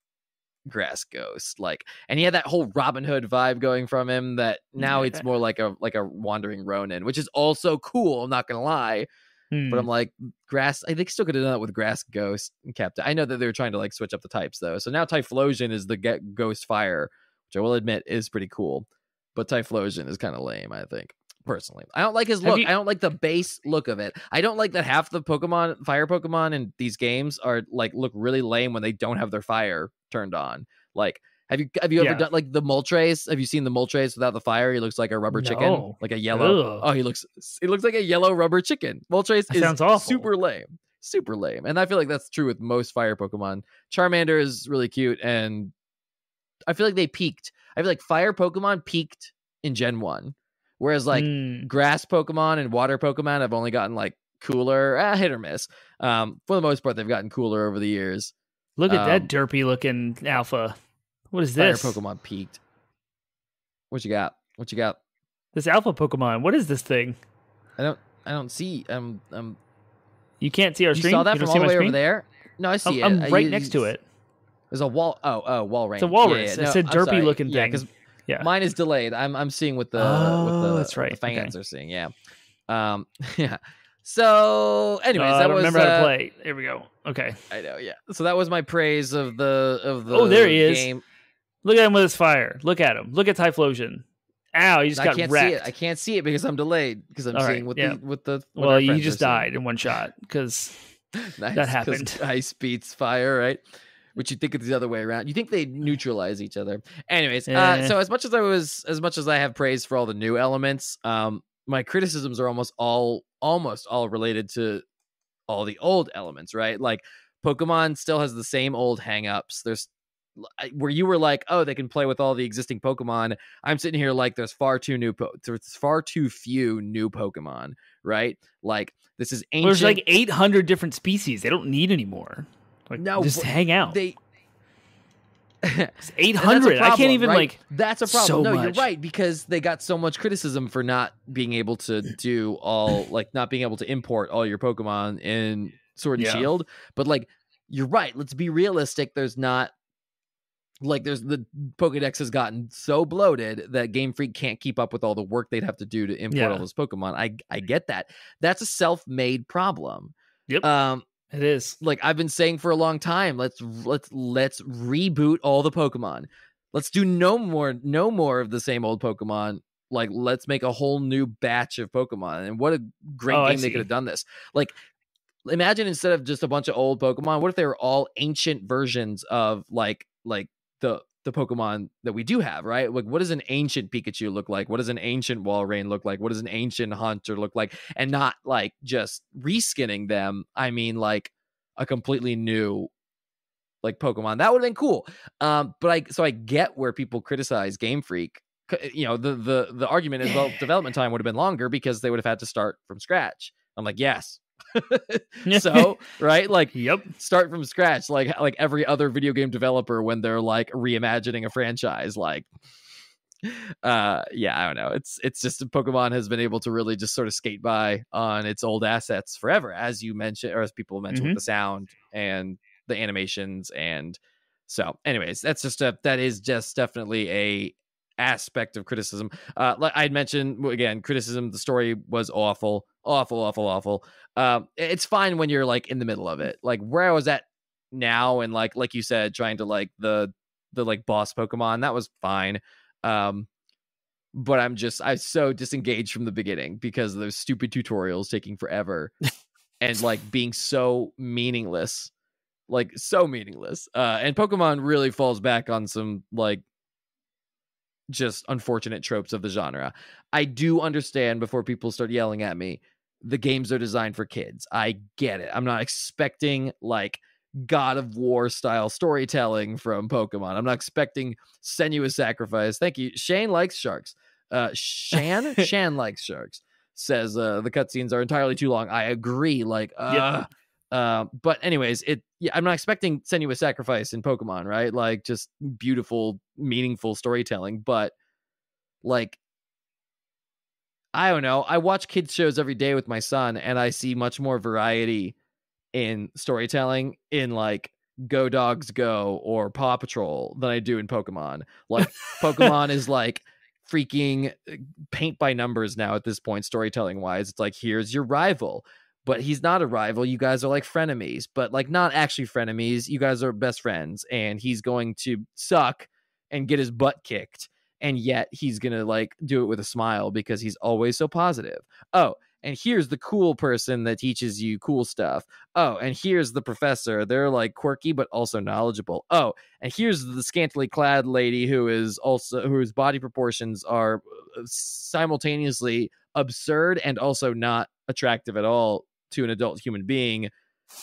grass ghost. Like, and he had that whole Robin Hood vibe going from him that now it's more like a wandering Ronin, which is also cool. I'm not gonna lie, but I'm like grass. I think still could have done that with grass ghost and kept it. I know that they were trying to like switch up the types though. So now Typhlosion is the ghost fire, which I will admit is pretty cool, but Typhlosion is kind of lame, I think. Personally, I don't like his look. I don't like the base look of it. I don't like that half the fire Pokemon in these games are like look really lame when they don't have their fire turned on. Like, have you ever done like the Moltres? Have you seen the Moltres without the fire? He looks like a rubber chicken, like a yellow. Ugh. Oh, he looks like a yellow rubber chicken. Moltres sounds awful. Super lame. And I feel like that's true with most fire Pokemon. Charmander is really cute, and I feel like they peaked. I feel like fire Pokemon peaked in Gen 1. Whereas like grass Pokemon and water Pokemon have only gotten like cooler, hit or miss. For the most part, they've gotten cooler over the years. Look at that derpy looking alpha. What is Fire this? Pokemon peaked. What you got? What you got? This alpha Pokemon. What is this thing? I don't see. You can't see our You screen? saw that You don't from see all the my way screen? over there? No, I see it. I'm right next to it. There's a wall. Oh, wall range. It's a walrus. Yeah. It's a derpy looking Yeah, thing. because Yeah. mine is delayed. I'm seeing what the that's right. what the fans are seeing. Yeah. Yeah. So, anyways, I that don't was remember how to play. There we go. Okay. I know. Yeah. So that was my praise of the Oh, there he is. game. Look at him with his fire. Look at him. Look at Typhlosion. Ow, you just got can't wrecked. see it. I can't see it because I'm delayed because I'm seeing what the well, our you friends just are seeing. died in one shot because Nice, that happened. Ice beats fire, right? Which you think it's the other way around. You think they neutralize each other. Anyways, so as much as I have praise for all the new elements, my criticisms are almost all related to all the old elements, right? Like Pokemon still has the same old hangups. There's where you were like, oh, they can play with all the existing Pokemon. I'm sitting here like there's far too few new Pokemon, right? Like this is ancient. There's like 800 different species. They don't need any more. Like, no, just hang out. It's 800. I can't even right? That's a problem. So no, much. You're right, because they got so much criticism for not being able to do all, like not being able to import all your Pokemon in Sword and Shield. But like, you're right. Let's be realistic. There's not like the Pokedex has gotten so bloated that Game Freak can't keep up with all the work they'd have to do to import all those Pokemon. I get that. That's a self-made problem. Yep. It is. Like I've been saying for a long time, let's reboot all the Pokemon. Let's do no more of the same old Pokemon. Like let's make a whole new batch of Pokemon. And what a great game they could have done this. Like imagine instead of just a bunch of old Pokemon, what if they were all ancient versions of like the Pokemon that we do have, right? Like what does an ancient Pikachu look like? What does an ancient Walrein look like? What does an ancient Haunter look like? And not like just reskinning them. I mean like a completely new like Pokemon. That would have been cool. But I get where people criticize Game Freak. You know, the argument is, well, development time would have been longer because they would have had to start from scratch. I'm like, yes. So right, like start from scratch like every other video game developer when they're like reimagining a franchise. Like I don't know, it's just Pokemon has been able to really just sort of skate by on its old assets forever, as you mentioned, or as people mentioned, with the sound and the animations. And so anyways, that is just definitely a aspect of criticism. Like I'd mentioned again, criticism, the story was awful. It's fine when you're like in the middle of it, like where I was at now, and like you said, trying to like the like boss Pokemon, that was fine. But I'm so disengaged from the beginning because of those stupid tutorials taking forever and like being so meaningless. And Pokemon really falls back on some like just unfortunate tropes of the genre. I do understand, before people start yelling at me, the games are designed for kids. I get it. I'm not expecting like God of War style storytelling from Pokemon. I'm not expecting Senua's Sacrifice. Thank you. Shane likes sharks. Shan likes sharks. Says the cutscenes are entirely too long. I agree. Like, but anyways, I'm not expecting Senua's Sacrifice in Pokemon, right? Like just beautiful, meaningful storytelling. But like, I don't know. I watch kids shows every day with my son, and I see much more variety in storytelling in like Go Dogs Go or Paw Patrol than I do in Pokemon. Like Pokemon is like freaking paint by numbers now at this point, storytelling wise. It's like, here's your rival, but he's not a rival. You guys are like frenemies, but like not actually frenemies. You guys are best friends, and he's going to suck and get his butt kicked. And yet he's going to like do it with a smile because he's always so positive. Oh, and here's the cool person that teaches you cool stuff. Oh, and here's the professor. They're like quirky, but also knowledgeable. Oh, and here's the scantily clad lady whose body proportions are simultaneously absurd and also not attractive at all to an adult human being,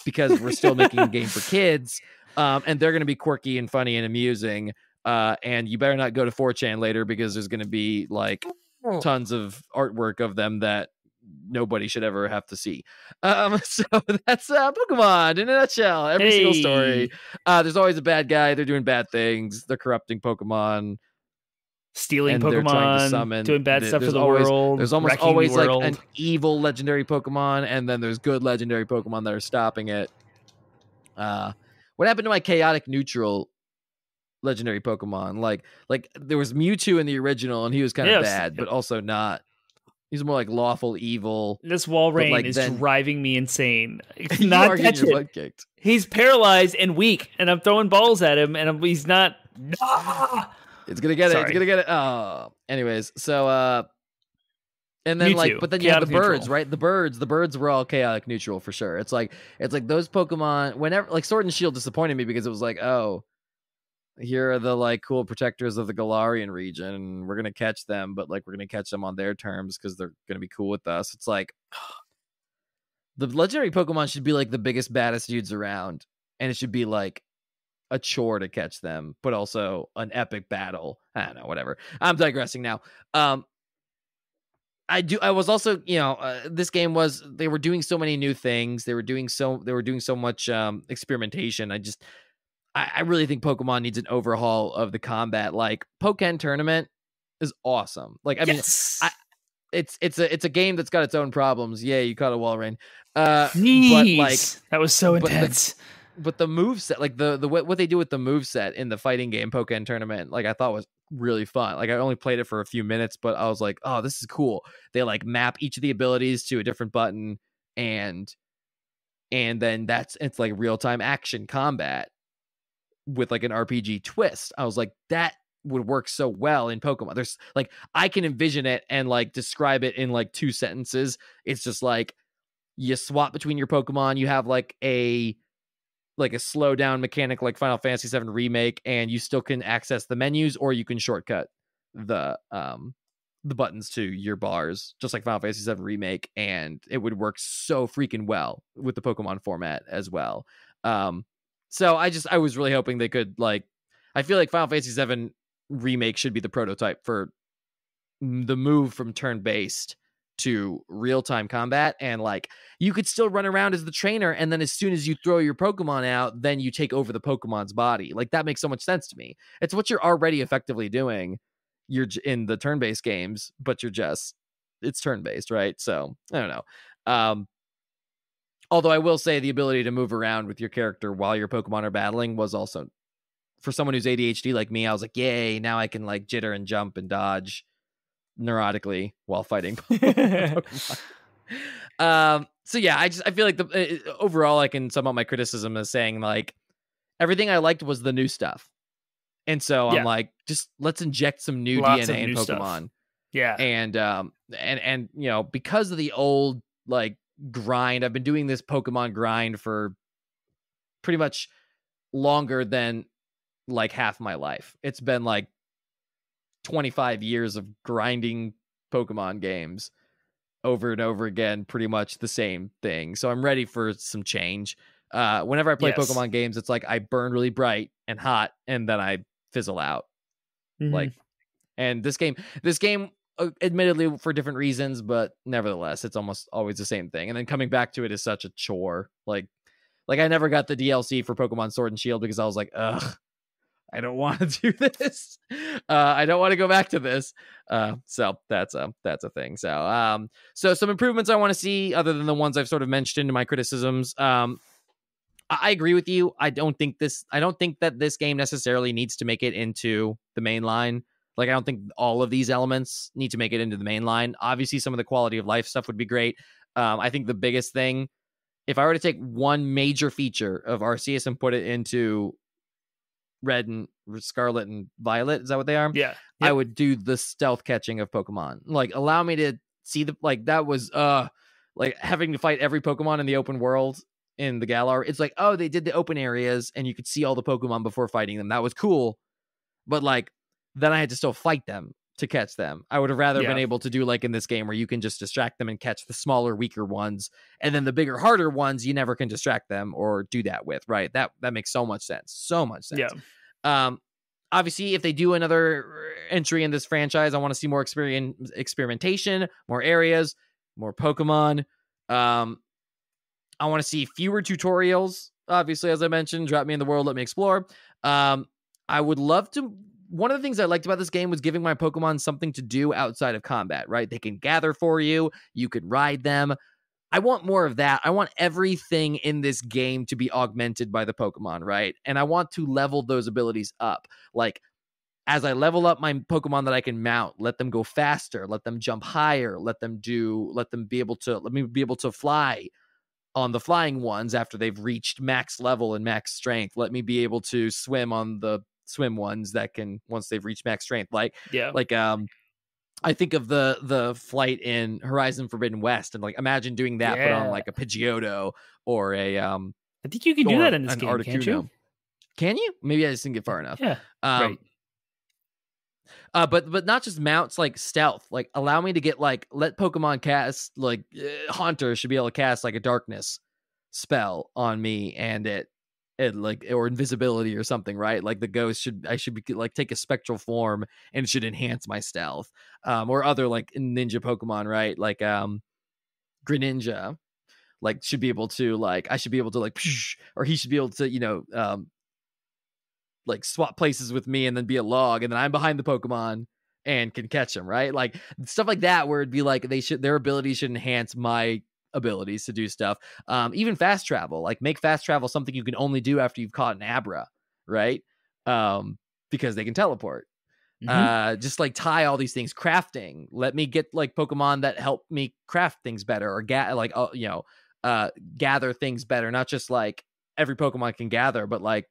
because we're still making a game for kids. And they're going to be quirky and funny and amusing. And you better not go to 4chan later, because there's going to be like tons of artwork of them that nobody should ever have to see. So that's Pokemon in a nutshell. Every single story. There's always a bad guy. They're doing bad things. They're corrupting Pokemon. Stealing And Pokemon, they're trying to summon, doing bad stuff to the always, world. There's almost wrecking always the like world. an evil legendary Pokemon, and then there's good legendary Pokemon that are stopping it. What happened to my chaotic neutral legendary Pokemon? Like there was Mewtwo in the original, and he was kind of bad, but also not. He's more like lawful evil. This Walrein like, is driving me insane. You not are getting your butt kicked. He's paralyzed and weak, and I'm throwing balls at him, and he's not. It's gonna get it. It's gonna get it. Oh, anyways, so and then Mewtwo, but then you have the birds, neutral. right? The birds were all chaotic neutral for sure. It's like those Pokemon. Whenever like Sword and Shield disappointed me because it was like, oh, here are the like cool protectors of the Galarian region, and we're gonna catch them, but like we're gonna catch them on their terms because they're gonna be cool with us. It's like the legendary Pokemon should be like the biggest, baddest dudes around, and it should be like a chore to catch them, but also an epic battle. I don't know, whatever. I'm digressing now. I was also, this game was, they were doing so many new things. They were doing so much experimentation. I really think Pokemon needs an overhaul of the combat. Like Pokken Tournament is awesome. Like, I mean, it's a game that's got its own problems. Yeah, you caught a Walrein. But like that was so intense. But the moveset, like the what they do with the moveset in the fighting game Pokken Tournament, like I thought was really fun. Like I only played it for a few minutes, but I was like, oh, this is cool. They like map each of the abilities to a different button, and then it's like real-time action combat with like an RPG twist. I was like, that would work so well in Pokemon. There's like, I can envision it and like describe it in like 2 sentences. It's just like you swap between your Pokemon, you have like a slow down mechanic like Final Fantasy VII Remake, and you still can access the menus, or you can shortcut the buttons to your bars, just like Final Fantasy VII Remake, and it would work so freaking well with the Pokemon format as well. So I was really hoping they could, like, I feel like Final Fantasy VII Remake should be the prototype for the move from turn-based to real-time combat, and like you could still run around as the trainer, and then as soon as you throw your Pokemon out, then you take over the Pokemon's body. Like that makes so much sense to me. It's what you're already effectively doing. You're in the turn-based games, but it's turn-based, right? So I don't know. Although I will say the ability to move around with your character while your Pokemon are battling was also, for someone who's ADHD like me, I was like, yay, now I can like jitter and jump and dodge neurotically while fighting Pokemon. So yeah, I feel like overall I can sum up my criticism as saying like everything I liked was the new stuff, and so I'm like, just let's inject some new DNA in Pokemon stuff. Yeah, and because of the old like grind, I've been doing this Pokemon grind for pretty much longer than like half my life. It's been like 25 years of grinding Pokemon games over and over again, pretty much the same thing. So I'm ready for some change. Whenever I play Pokemon games, it's like I burn really bright and hot, and then I fizzle out. Mm-hmm. Like, and this game, admittedly for different reasons, but nevertheless, it's almost always the same thing. And then coming back to it is such a chore. Like I never got the DLC for Pokemon Sword and Shield because I was like, ugh, I don't want to do this. I don't want to go back to this. So that's a thing. So some improvements I want to see other than the ones I've sort of mentioned in my criticisms. I agree with you. I don't think that this game necessarily needs to make it into the main line. Like, I don't think all of these elements need to make it into the main line. Obviously, some of the quality of life stuff would be great. I think the biggest thing, if I were to take one major feature of Arceus and put it into Red and Scarlet and Violet, is that what they are? Yeah. Yep. I would do the stealth catching of Pokemon. Like, allow me to see that was like having to fight every Pokemon in the open world in the Galar. It's like, oh, they did the open areas and you could see all the Pokemon before fighting them. That was cool. But like, then I had to still fight them to catch them. I would have rather been able to do like in this game where you can just distract them and catch the smaller, weaker ones, and then the bigger, harder ones you never can distract them or do that with, right? That makes so much sense. Yeah. Obviously, if they do another entry in this franchise, I want to see more experimentation, more areas. more Pokemon. I want to see fewer tutorials. Obviously, as I mentioned, drop me in the world, let me explore. I would love to. One of the things I liked about this game was giving my Pokemon something to do outside of combat, right? They can gather for you. You can ride them. I want more of that. I want everything in this game to be augmented by the Pokemon, right? And I want to level those abilities up. Like, as I level up my Pokemon that I can mount, let them go faster, let them jump higher, let me be able to fly on the flying ones after they've reached max level and max strength. Let me be able to swim on the swim ones that can, once they've reached max strength. Like I think of the flight in Horizon Forbidden West, and like imagine doing that, put on like a Pidgeotto or a I think you can do that in this game, can't you? Can you? Maybe I just didn't get far enough. Yeah. Right. But not just mounts, like stealth. Like allow me to get let Pokemon cast Haunter should be able to cast like a darkness spell on me, and it or invisibility or something, right? Like the ghost I should be like take a spectral form and it should enhance my stealth. Or other like ninja Pokemon, right? Like Greninja, like should be able to I should be able to or he should be able to like swap places with me and then be a log, and then I'm behind the Pokemon and can catch them, right? Like stuff like that, where it'd be like their abilities should enhance my abilities to do stuff. Even fast travel, like make fast travel something you can only do after you've caught an Abra, right? Because they can teleport. Just like tie all these things. Crafting, let me get like Pokemon that help me craft things better, or gather things better. Not just like every Pokemon can gather, but like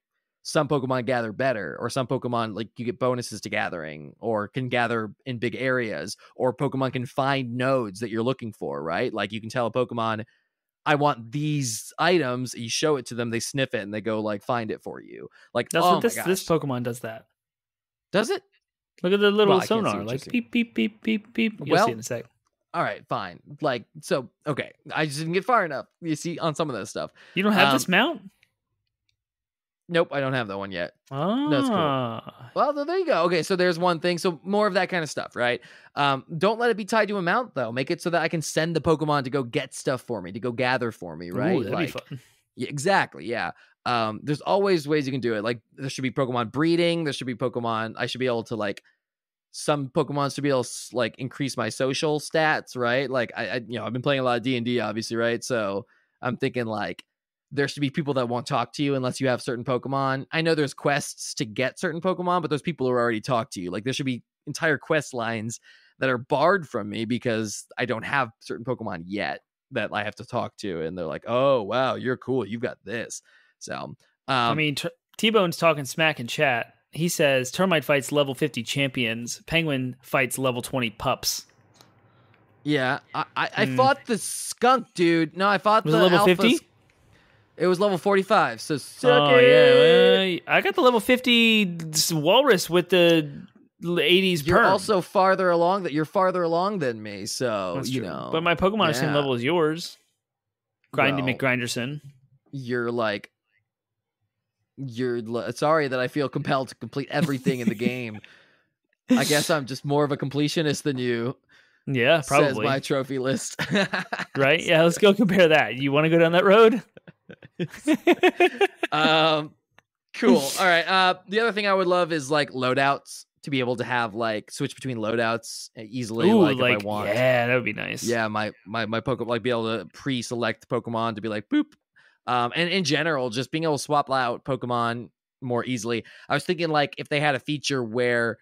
some Pokemon gather better, or some Pokemon like you get bonuses to gathering, or can gather in big areas, or Pokemon can find nodes that you're looking for, right? Like you can tell a Pokemon, I want these items, you show it to them, they sniff it and they go like find it for you. Like that's what this Pokemon does. That does it? Look at the little sonar, like beep beep beep beep beep. You'll see in a sec. All right, fine. Like so, okay. I just didn't get far enough. You see on some of this stuff. You don't have this mount? Nope, I don't have that one yet. Oh, that's cool. Well, there you go. Okay, so there's one thing. So more of that kind of stuff, right? Don't let it be tied to a mount, though. Make it so that I can send the Pokemon to go get stuff for me, to go gather for me, right? Ooh, that'd be fun. Yeah, exactly, yeah. There's always ways you can do it. Like there should be Pokemon breeding. There should be Pokemon. I should be able to some Pokemon should be able to increase my social stats, right? Like I've been playing a lot of D&D, obviously, right? So I'm thinking there should be people that won't talk to you unless you have certain Pokemon. I know there's quests to get certain Pokemon, but those people who already talk to you. Like there should be entire quest lines that are barred from me because I don't have certain Pokemon yet that I have to talk to. And they're like, oh, wow, you're cool. You've got this. So, I mean, T-Bone's talking smack in chat. He says Termite fights level 50 champions. Penguin fights level 20 pups. Yeah. I fought the skunk, dude. No, I fought the level 50? It was level 45, so yeah. I got the level 50 walrus with the 80s You're perm. also farther along. You're farther along than me, so that's true. But my Pokemon are the same level as yours. Grindy McGrinderson. You're sorry that I feel compelled to complete everything in the game. I guess I'm just more of a completionist than you. Yeah, probably. Says my trophy list. Right? Yeah, let's go compare that. You want to go down that road? Cool. All right. The other thing I would love is loadouts, to be able to have switch between loadouts easily. Ooh, if I want. Yeah, that would be nice. Yeah, my Pokemon, be able to pre-select Pokemon to be boop. And in general, just being able to swap out Pokemon more easily. I was thinking if they had a feature where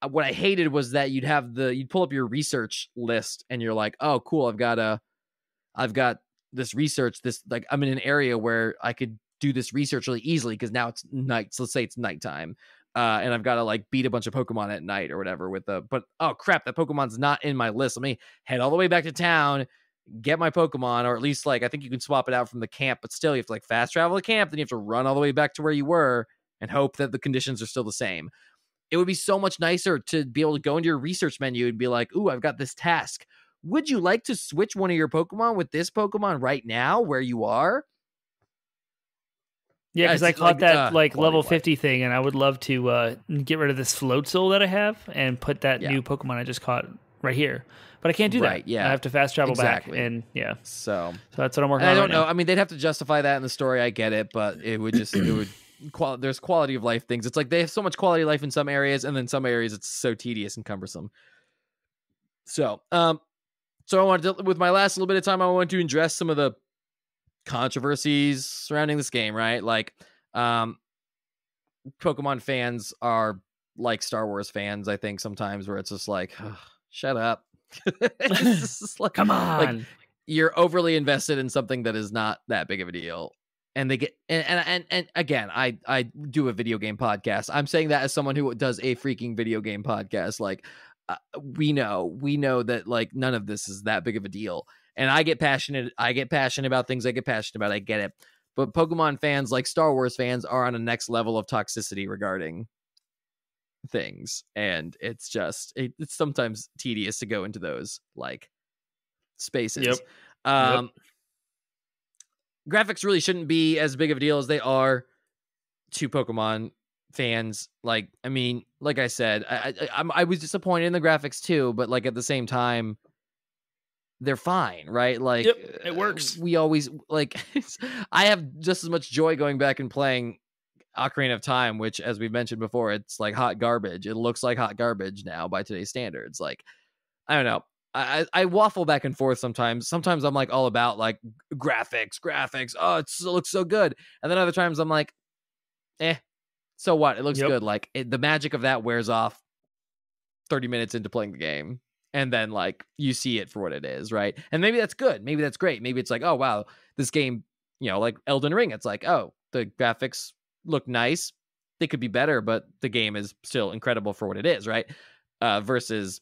what I hated was that you'd pull up your research list and you're like, oh, cool, I've got this research, I'm in an area where I could do this research really easily because now it's night. So let's say it's nighttime. And I've got to beat a bunch of Pokemon at night or whatever but oh crap, that Pokemon's not in my list. Let me head all the way back to town, get my Pokemon, or at least I think you can swap it out from the camp, but still you have to fast travel to camp, then you have to run all the way back to where you were and hope that the conditions are still the same. It would be so much nicer to be able to go into your research menu and be like, ooh, I've got this task. Would you like to switch one of your Pokemon with this Pokemon right now where you are? Yeah, because I caught that level 50 thing, and I would love to get rid of this Floatzel that I have and put that new Pokemon I just caught right here. But I can't do Right, that. yeah. I have to fast travel Exactly. back, and yeah. So So that's what I'm working and on I right don't know. now. I mean, they'd have to justify that in the story. I get it, but it would there's quality of life things. It's like they have so much quality of life in some areas, and then some areas it's so tedious and cumbersome. So, so I wanted to, with my last little bit of time, I want to address some of the controversies surrounding this game, right? Like, Pokemon fans are like Star Wars fans, I think, sometimes, where it's just like, "Ugh, shut up. It's just like, Come like on. you're overly invested in something that is not that big of a deal. And they get and again, I do a video game podcast. I'm saying that as someone who does a freaking video game podcast. Like, we know that like none of this is that big of a deal. And I get passionate. I get passionate about things I get passionate about. I get it. But Pokemon fans, like Star Wars fans, are on a next level of toxicity regarding things, and it's just it's sometimes tedious to go into those like spaces. Yep. Graphics really shouldn't be as big of a deal as they are to Pokemon fans. Like, I mean, like I said, I was disappointed in the graphics too, but like at the same time, they're fine, right? Like, Yep. It works. we always like. I have just as much joy going back and playing Ocarina of Time, which, as we mentioned before, it's like hot garbage. It looks like hot garbage now by today's standards. Like, I don't know. I waffle back and forth sometimes. Sometimes I'm like all about like graphics. Oh, it looks so good. And then other times I'm like, so what? It looks good. Like the magic of that wears off 30 minutes into playing the game. And then like you see it for what it is, right? And maybe that's good. Maybe that's great. Maybe it's like, oh wow, this game, like Elden Ring. It's like, oh, the graphics look nice. They could be better, but the game is still incredible for what it is, right? Versus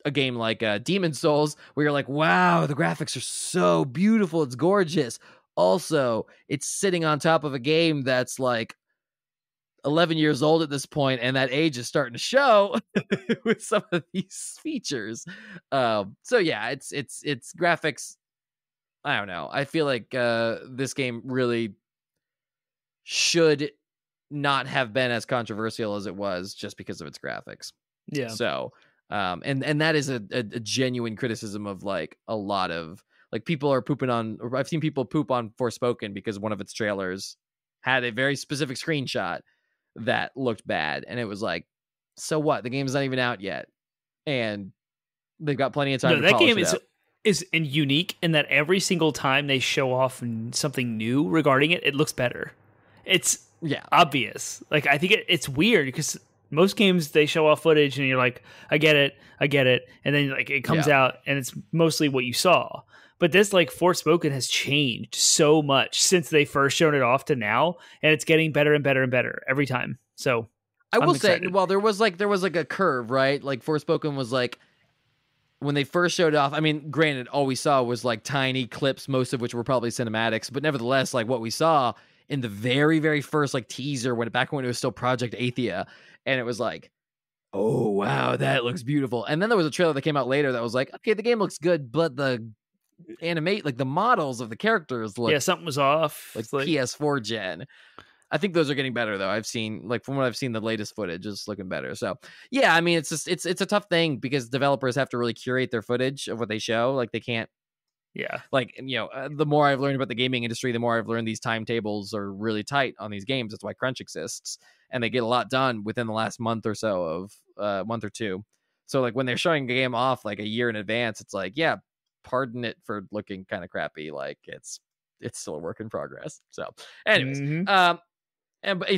a game like Demon Souls, where you're like, wow, the graphics are so beautiful. It's gorgeous. Also, it's sitting on top of a game that's like 11 years old at this point, and that age is starting to show with some of these features. So yeah, it's graphics. I don't know. I feel like this game really should not have been as controversial as it was just because of its graphics. Yeah. So, and that is a genuine criticism of like a lot of like people are pooping on. Or I've seen people poop on Forspoken because one of its trailers had a very specific screenshot that looked bad, and it was like, so what? The game's not even out yet, and they've got plenty of time. No, that game is unique in that every single time they show off something new regarding it, it looks better. It's obvious. Like, I think it's weird because most games they show off footage and you're like, I get it, and then like it comes out and it's mostly what you saw. But this like Forspoken has changed so much since they first shown it off to now, and it's getting better and better and better every time. So I will say, well, there was like a curve, right? Like Forspoken was like, when they first showed off, I mean, granted, all we saw was like tiny clips, most of which were probably cinematics, but nevertheless, like what we saw in the very, very first like teaser when it was still Project Athia, and it was like, oh wow, that looks beautiful. And then there was a trailer that came out later that was like, okay, the game looks good, but the the models of the characters look something was off. Like PS4 gen. I think those are getting better though. I've seen, like, from what I've seen, the latest footage is looking better. So yeah, I mean, it's just it's a tough thing because developers have to really curate their footage of what they show. Like they can't. Yeah. Like, the more I've learned about the gaming industry, the more I've learned these timetables are really tight on these games. That's why crunch exists, and they get a lot done within the last month or so of month or two. So like when they're showing a game off like a year in advance, it's like, yeah, pardon it for looking kind of crappy. Like it's still a work in progress. So anyways, and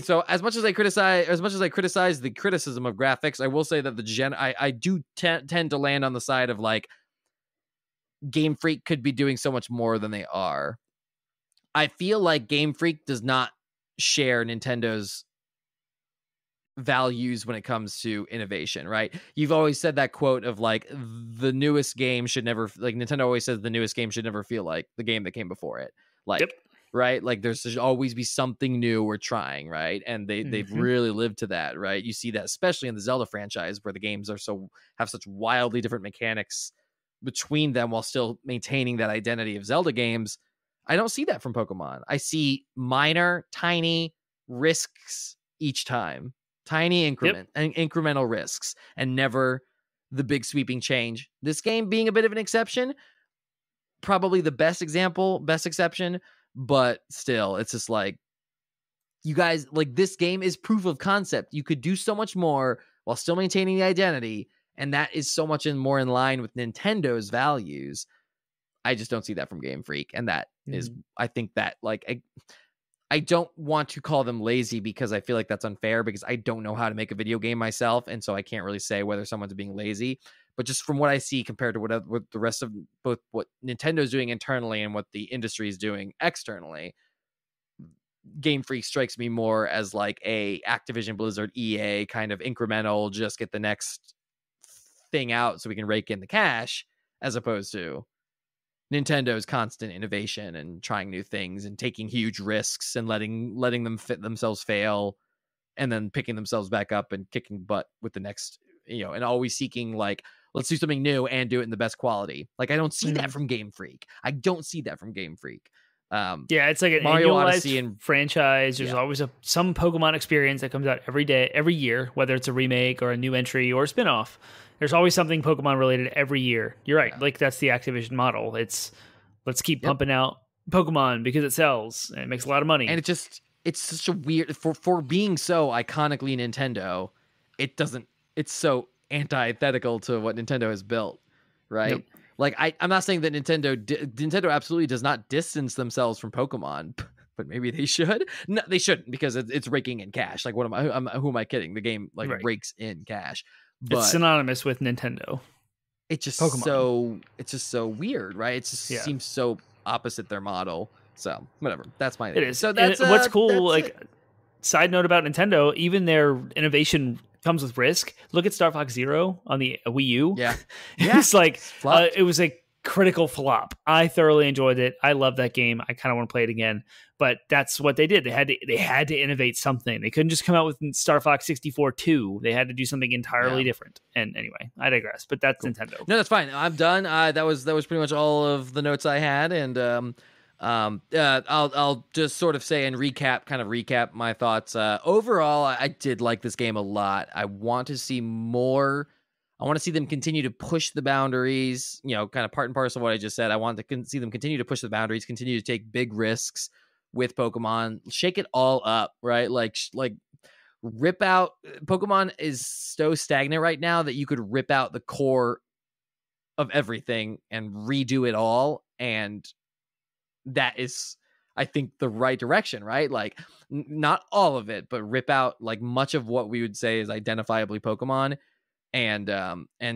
so as much as I criticize the criticism of graphics, I will say that I do tend to land on the side of like Game Freak could be doing so much more than they are. I feel like Game Freak does not share Nintendo's values when it comes to innovation, right? You've always said that quote of like, the newest game should never, like Nintendo always says the newest game should never feel like the game that came before it. Like, right? Like there should always be something new we're trying, right? And they've really lived to that, right? You see that especially in the Zelda franchise where the games have such wildly different mechanics between them while still maintaining that identity of Zelda games. I don't see that from Pokemon. I see minor, tiny risks each time, tiny incremental risks, and never the big sweeping change. This game being a bit of an exception, probably the best exception, but still, it's just like, you guys, like, this game is proof of concept. You could do so much more while still maintaining the identity, and that is so much more in line with Nintendo's values. I just don't see that from Game Freak, and that is, I think that, like, I don't want to call them lazy because I feel like that's unfair, because I don't know how to make a video game myself, and so I can't really say whether someone's being lazy. But just from what I see compared to what the rest of both what Nintendo's doing internally and what the industry is doing externally, Game Freak strikes me more as like a Activision Blizzard EA kind of incremental, just get the next thing out so we can rake in the cash, as opposed to Nintendo's constant innovation and trying new things and taking huge risks and letting them fit themselves fail and then picking themselves back up and kicking butt with the next, and always seeking, like, let's do something new and do it in the best quality. Like, I don't see that from Game Freak. Yeah, it's like an Mario annualized Odyssey and franchise. There's always some Pokemon experience that comes out every year, whether it's a remake or a new entry or a spinoff. There's always something Pokemon related every year. You're right. Like, that's the Activision model. It's, let's keep pumping out Pokemon because it sells and it makes a lot of money. And it's such a weird, for being so iconically Nintendo, it's so antithetical to what Nintendo has built, right? Yep. Like, I'm not saying that Nintendo absolutely does not distance themselves from Pokemon, but maybe they should. No, they shouldn't, because it's raking in cash. Like, who am I kidding? The game rakes in cash. But it's synonymous with Nintendo. It's just so weird, right? It just seems so opposite their model. So whatever. That's my. It is. So that's what's cool. Like, side note about Nintendo, even their innovation comes with risk. Look at Star Fox Zero on the Wii U. Yeah, it's like it was a critical flop. I thoroughly enjoyed it. I love that game. I kind of want to play it again. But that's what they did. They had to innovate something. They couldn't just come out with Star Fox 64 2. They had to do something entirely different. And anyway, I digress. But that's cool. Nintendo. No, that's fine. I'm done. That was pretty much all of the notes I had. And I'll just sort of say and recap my thoughts. Overall, I did like this game a lot. I want to see more. I want to see them continue to push the boundaries, kind of part and parcel of what I just said. I want to see them continue to push the boundaries, continue to take big risks with Pokemon, shake it all up, right? Like rip out. Pokemon is so stagnant right now that you could rip out the core of everything and redo it all. And that is, I think, the right direction, right? Like, not all of it, but rip out like much of what we would say is identifiably Pokemon, and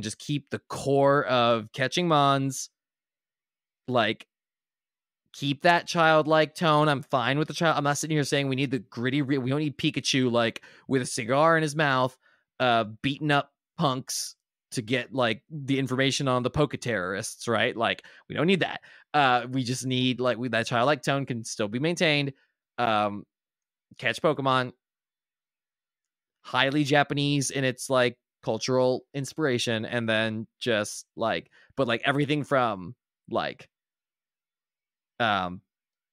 just keep the core of catching mons, like, keep that childlike tone. I'm fine with the child. I'm not sitting here saying we need the gritty. We don't need Pikachu like with a cigar in his mouth, beating up punks to get like the information on the Poke terrorists, right? Like, we don't need that. We just need that childlike tone can still be maintained. Catch Pokemon, highly Japanese in its like cultural inspiration, and then just like, but like everything from like the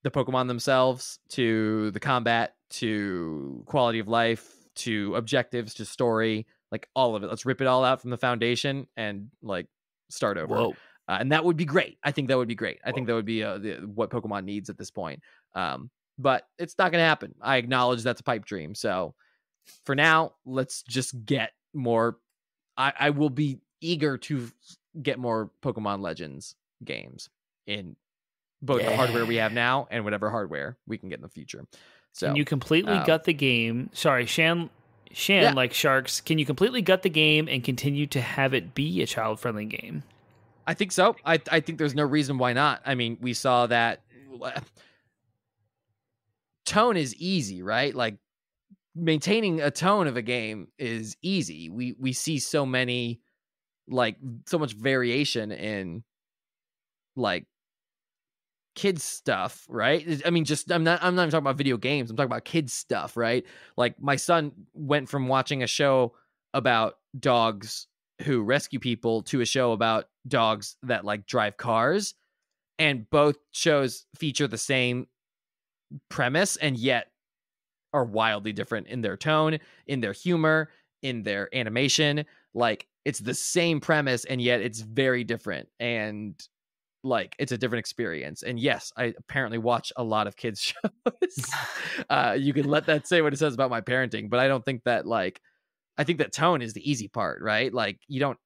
Pokemon themselves to the combat to quality of life to objectives to story, like all of it. Let's rip it all out from the foundation and like start over. And that would be great. I think that would be great. I think that would be what Pokemon needs at this point. But it's not going to happen. I acknowledge that's a pipe dream. So for now, let's just get more. I will be eager to get more Pokemon Legends games in both the hardware we have now and whatever hardware we can get in the future. So can you completely gut the game? Sorry, Shan, like Sharks. Can you completely gut the game and continue to have it be a child-friendly game? I think so. I think there's no reason why not. I mean, we saw that tone is easy, right? Like, maintaining a tone of a game is easy. We see so many, like, so much variation in like kids stuff, right? I mean, just I'm not even talking about video games. I'm talking about kids stuff, right? Like, my son went from watching a show about dogs who rescue people to a show about dogs that like drive cars, and both shows feature the same premise and yet are wildly different in their tone, in their humor, in their animation. Like, it's the same premise, and yet it's very different, and like it's a different experience. And yes, I apparently watch a lot of kids shows. You can let that say what it says about my parenting, but I don't think that like, I think that tone is the easy part, right? Like you don't,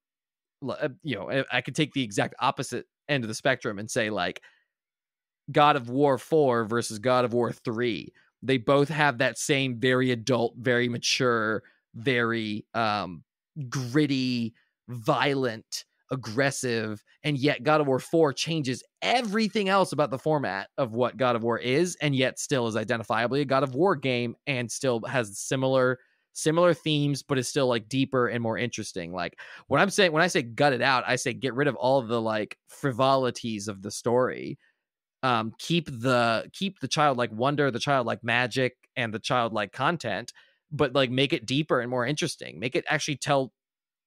I could take the exact opposite end of the spectrum and say like God of War 4 versus God of War 3. They both have that same very adult, very mature, very gritty, violent, aggressive, and yet God of War 4 changes everything else about the format of what God of War is, and yet still is identifiably a God of War game and still has similar themes, but is still like deeper and more interesting. Like what I'm saying when I say gut it out, I say get rid of all of the like frivolities of the story. Keep the childlike wonder, the childlike magic, and the childlike content, but like make it deeper and more interesting. Make it actually tell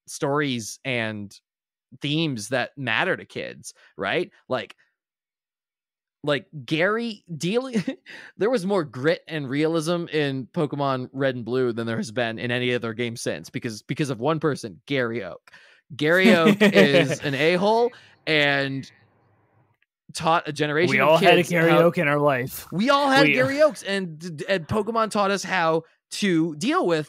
stories and themes that matter to kids, right? Like Gary dealing there was more grit and realism in Pokemon Red and Blue than there has been in any other game since, because of one person, Gary Oak. Gary Oak is an a-hole and taught a generation we of all kids had a karaoke in our life. We all had Gary Oaks, and Pokemon taught us how to deal with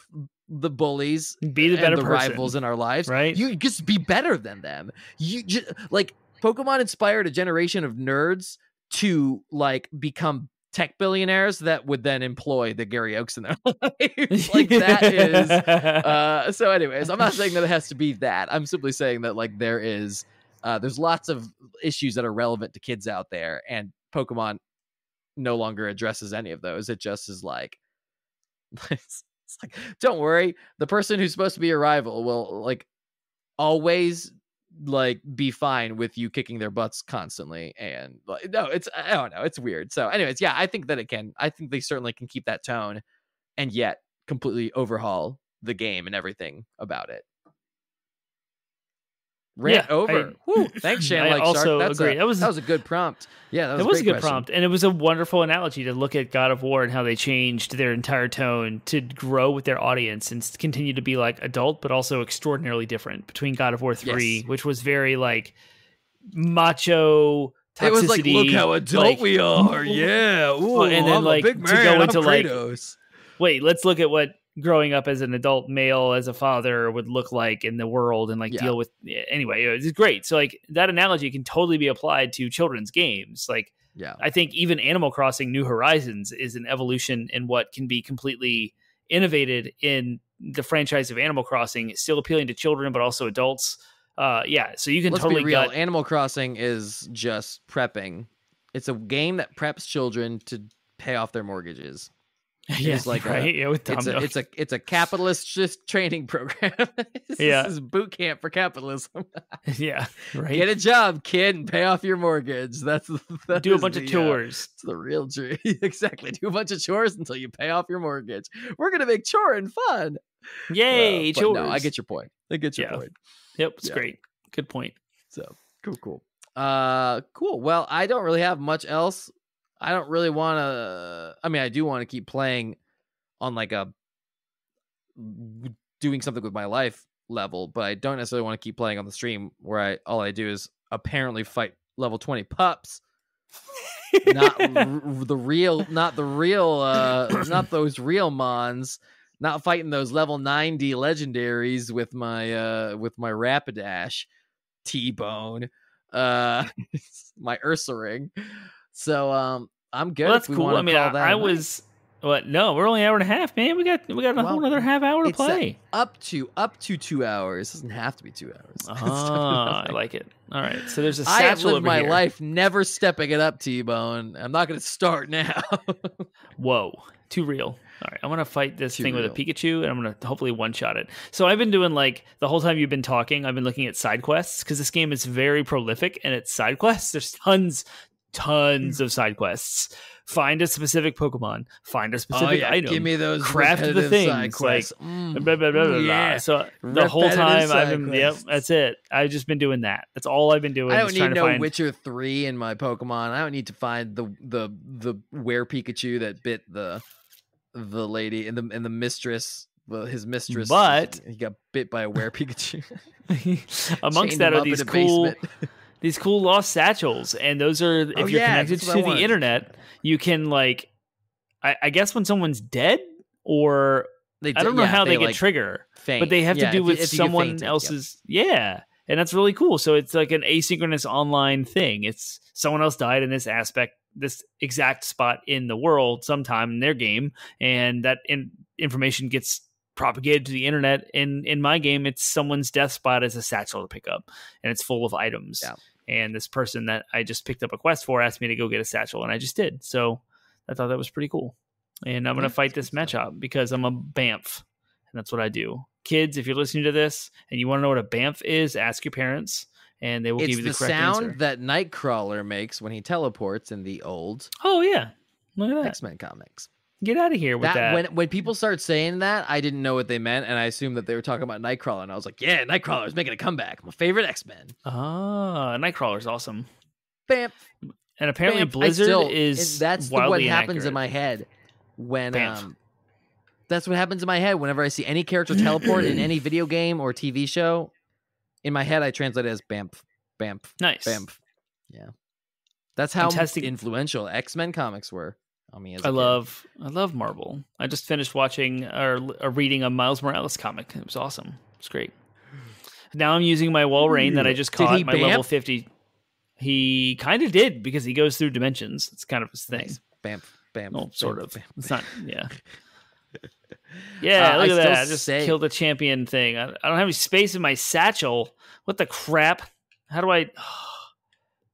the bullies, be the better and the person, rivals in our lives. Right? You just be better than them. You just, like Pokemon inspired a generation of nerds to like become tech billionaires that would then employ the Gary Oaks in their lives. Like that is so anyways, I'm not saying that it has to be that. I'm simply saying that like there's lots of issues that are relevant to kids out there, and Pokemon no longer addresses any of those. It just is like it's like, don't worry, the person who's supposed to be your rival will like always like be fine with you kicking their butts constantly. And like, no, I don't know, it's weird. So anyways, yeah, I think they certainly can keep that tone and yet completely overhaul the game and everything about it. Rant over. Thanks, Shan. I also agree. That was a good prompt. Yeah, that was a good prompt, and it was a wonderful analogy to look at God of War and how they changed their entire tone to grow with their audience and continue to be like adult, but also extraordinarily different between God of War 3, which was very like macho toxicity. It was like, look how adult we are. Yeah. Ooh, and then I'm like a big man. to go into like, wait, let's look at what growing up as an adult male as a father would look like in the world and like deal with anyway. It's great. So like that analogy can totally be applied to children's games. Like I think even Animal Crossing New Horizons is an evolution in what can be completely innovated in the franchise of Animal Crossing, still appealing to children but also adults. So you can totally be real. Animal Crossing is just prepping. It's a game that preps children to pay off their mortgages. Yes, like with it's a capitalist just training program. This is boot camp for capitalism. Yeah, right. Get a job, kid, and pay off your mortgage. Do a bunch of chores. It's the real truth. Exactly. Do a bunch of chores until you pay off your mortgage. We're gonna make choring fun. Yay, chores. No, I get your point. Point. Yep, it's great. Good point. So cool. Cool. Well, I don't really have much else. I don't really want to. I mean, I do want to keep playing on like a doing something with my life level, but I don't necessarily want to keep playing on the stream where all I do is apparently fight level 20 pups. not those real mons. Not fighting those level 90 legendaries with my Rapidash T-Bone, my Ursaring. So I'm good. Well, that's cool. I mean, no, we're only an hour and a half, man. We got a whole another half hour to play. Up to 2 hours. It doesn't have to be 2 hours. I like it. All right. So there's a satchel. I have lived my here. life never stepping it up, T-Bone. I'm not going to start now. Whoa. Too real. All right, I'm going to fight this thing with a Pikachu, and I'm going to hopefully one-shot it. So I've been doing, like, the whole time you've been talking, I've been looking at side quests, because this game is very prolific, and it's side quests. There's tons of side quests. Find a specific Pokemon. Find a specific item. Give me those craft the things. Side quests. Like, blah, blah, blah, blah, blah. So the whole time I've been, that's it. I've just been doing that. That's all I've been doing. I don't need no Witcher 3 in my Pokemon. I don't need to find the were Pikachu that bit the lady and the mistress, Well, his mistress, But he got bit by a were Pikachu. amongst Chained that him are up in these a cool basement. these cool lost satchels, and those are if you're connected that's what I to the wanted. internet, you can like I guess when someone's dead or I don't know how they get like, trigger, faint. but they have to do with if you get someone fainted, else's. Yeah. And that's really cool. So it's like an asynchronous online thing. It's someone else died in this aspect, this exact spot in the world sometime in their game. And that information gets propagated to the internet. In my game, it's someone's death spot as a satchel to pick up. And it's full of items. Yeah. And this person that I just picked up a quest for asked me to go get a satchel. And I just did. So I thought that was pretty cool. And I'm going to fight this matchup because I'm a Bamf. And that's what I do. Kids, if you're listening to this and you want to know what a Bamf is, ask your parents and they will give you the correct sound answer. that Nightcrawler makes when he teleports in the old Oh, yeah. Look at that. X-Men comics. Get out of here with that. When people start saying that, I didn't know what they meant, and I assumed that they were talking about Nightcrawler, and I was like, yeah, Nightcrawler's making a comeback. My favorite X-Men. Ah, Nightcrawler's awesome. Bamf. And apparently Bamf. Blizzard is that's wildly what happens inaccurate. in my head when Bamf. That's what happens in my head whenever I see any character teleport in any video game or TV show. In my head, I translate it as Bamf, Bamf, Nice. Bamf. Yeah, that's how influential X-Men comics were on me. As a kid. I love Marvel. I just finished watching or reading a Miles Morales comic. It was awesome. It's great. Now I'm using my Walrein that I just caught, my level 50. He kind of did because he goes through dimensions. It's kind of his thing. Nice. Bamf, Bamf. Well, sort Bamf, of. Bamf. It's not. Yeah. Yeah, look at that. I just say, killed a champion thing. I don't have any space in my satchel. What the crap? How do I...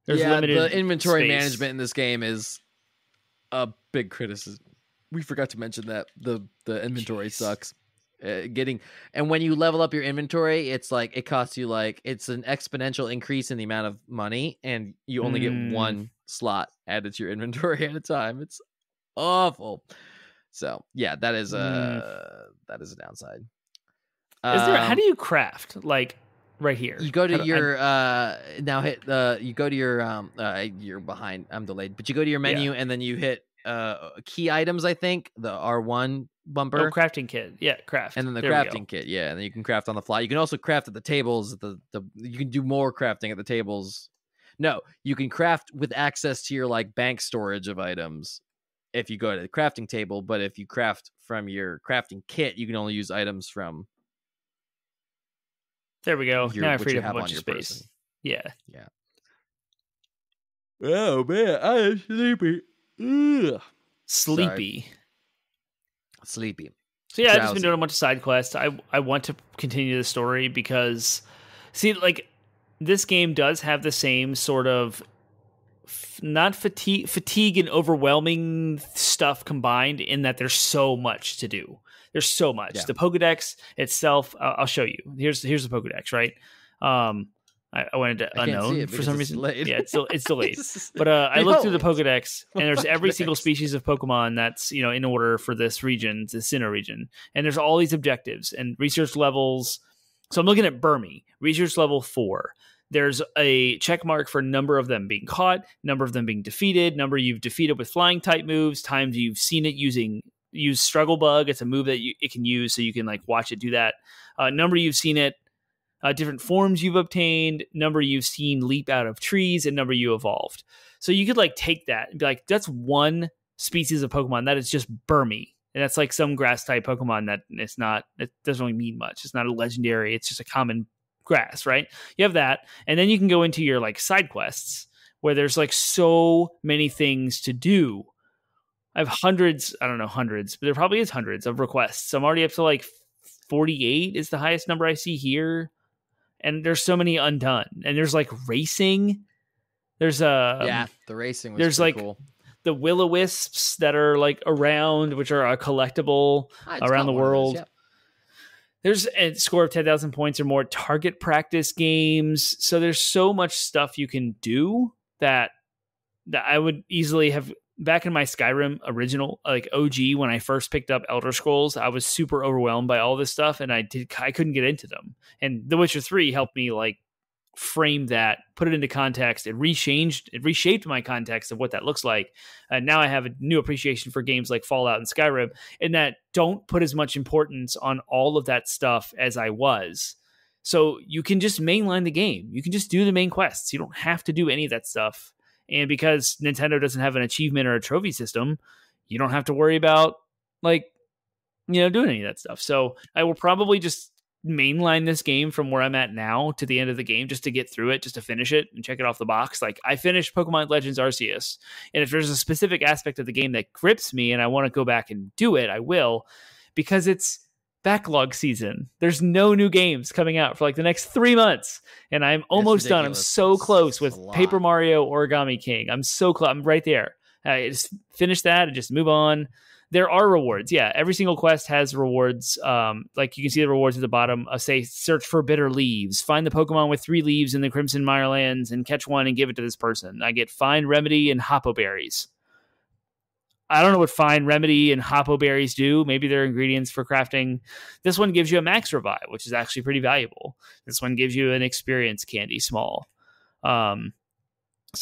There's limited the inventory space. management in this game is a big criticism. We forgot to mention that the inventory sucks. And when you level up your inventory, it's like it costs you like it's an exponential increase in the amount of money, and you only get one slot added to your inventory at a time. It's awful. So yeah, that is a downside. How do you craft? Like right here, you go to your now hit you go to your you're behind. I'm delayed, but you go to your menu and then you hit key items. I think the R1 bumper. Oh, crafting kit. Yeah, craft. And then the crafting kit. Yeah, and then you can craft on the fly. You can also craft at the tables. You can do more crafting at the tables. No, you can craft with access to your like bank storage of items. If you go to the crafting table, but if you craft from your crafting kit, you can only use items from. There we go. Now I freed up a bunch of space. Person. Yeah. Oh man, I'm sleepy. Ugh. Sleepy. Sleepy. So yeah, I've just been doing a bunch of side quests. I want to continue the story because, see, like this game does have the same sort of. Not fatigue and overwhelming stuff combined in that there's so much to do. There's so much. Yeah. The Pokedex itself, I'll show you. Here's the Pokedex, right? I went into unknown for some reason. Yeah, it's delayed. But I looked through the Pokedex, and there's every single species of Pokemon that's in order for this region, the Sinnoh region, and there's all these objectives and research levels. So I'm looking at Burmy, research level 4. There's a check mark for number of them being caught, number of them being defeated, number you've defeated with flying type moves, times you've seen it use Struggle Bug. It's a move that it can use, so you can like watch it do that. Number you've seen it, different forms you've obtained, number you've seen leap out of trees, and number you evolved. So you could like take that and be like, that's one species of Pokemon that is just Burmy. And that's like some grass type Pokemon that it doesn't really mean much. It's not a legendary. It's just a common grass, right? You have that, and then you can go into your like side quests where there's like so many things to do. I have hundreds, but there probably is hundreds of requests. So I'm already up to like 48 is the highest number I see here, and there's so many undone. And there's like racing. There's the racing was there's like cool. The Will-O-Wisps that are like around, which are a collectible around the world. There's a score of 10,000 points or more, target practice games. So there's so much stuff you can do that I would easily have back in my Skyrim original, like OG, when I first picked up Elder Scrolls, I was super overwhelmed by all this stuff and I couldn't get into them. And The Witcher 3 helped me like frame that, put it into context. It reshaped my context of what that looks like. And now I have a new appreciation for games like Fallout and Skyrim, and that don't put as much importance on all of that stuff as I was. So you can just mainline the game. You can just do the main quests. You don't have to do any of that stuff. And because Nintendo doesn't have an achievement or a trophy system, you don't have to worry about like, doing any of that stuff. So I will probably just mainline this game from where I'm at now to the end of the game just to get through it, just to finish it and check it off the box. Like I finished Pokemon Legends Arceus, and if there's a specific aspect of the game that grips me and I want to go back and do it, I will, because it's backlog season. There's no new games coming out for like the next 3 months, and I'm almost done. I'm so close with Paper Mario Origami King. I'm so close. I'm right there. I just finish that and just move on. There are rewards. Yeah, every single quest has rewards. Like you can see the rewards at the bottom. Say, search for bitter leaves. Find the Pokemon with 3 leaves in the Crimson Mirelands and catch one and give it to this person. I get Find Remedy and Hoppo Berries. I don't know what Find Remedy and Hoppo Berries do. Maybe they're ingredients for crafting. This one gives you a Max Revive, which is actually pretty valuable. This one gives you an Experience Candy Small. So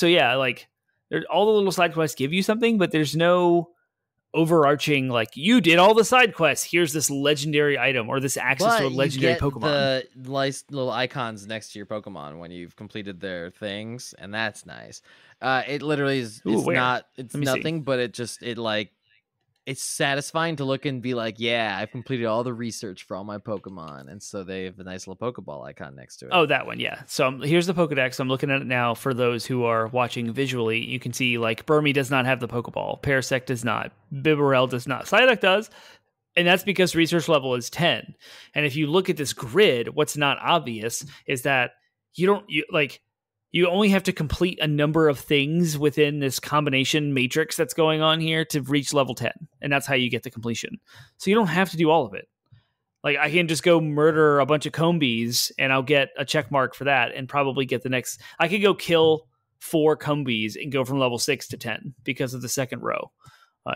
yeah, like all the little side quests give you something, but there's no overarching like you did all the side quests. Here's this legendary item or this access to a legendary Pokemon. The nice little icons next to your Pokemon when you've completed their things, and that's nice. It literally is. It's nothing, but it's satisfying to look and be like, yeah, I've completed all the research for all my Pokemon, and so they have a nice little Pokeball icon next to it. Oh, that one, yeah. So here's the Pokedex. I'm looking at it now. For those who are watching visually, you can see like Burmy does not have the Pokeball, Parasect does not, Bibarel does not, Psyduck does, and that's because research level is 10. And if you look at this grid, what's not obvious is that you only have to complete a number of things within this combination matrix that's going on here to reach level 10. And that's how you get the completion. So you don't have to do all of it. Like I can just go murder a bunch of Combees and I'll get a check mark for that and probably get the next. I could go kill 4 Combees and go from level 6 to 10 because of the second row.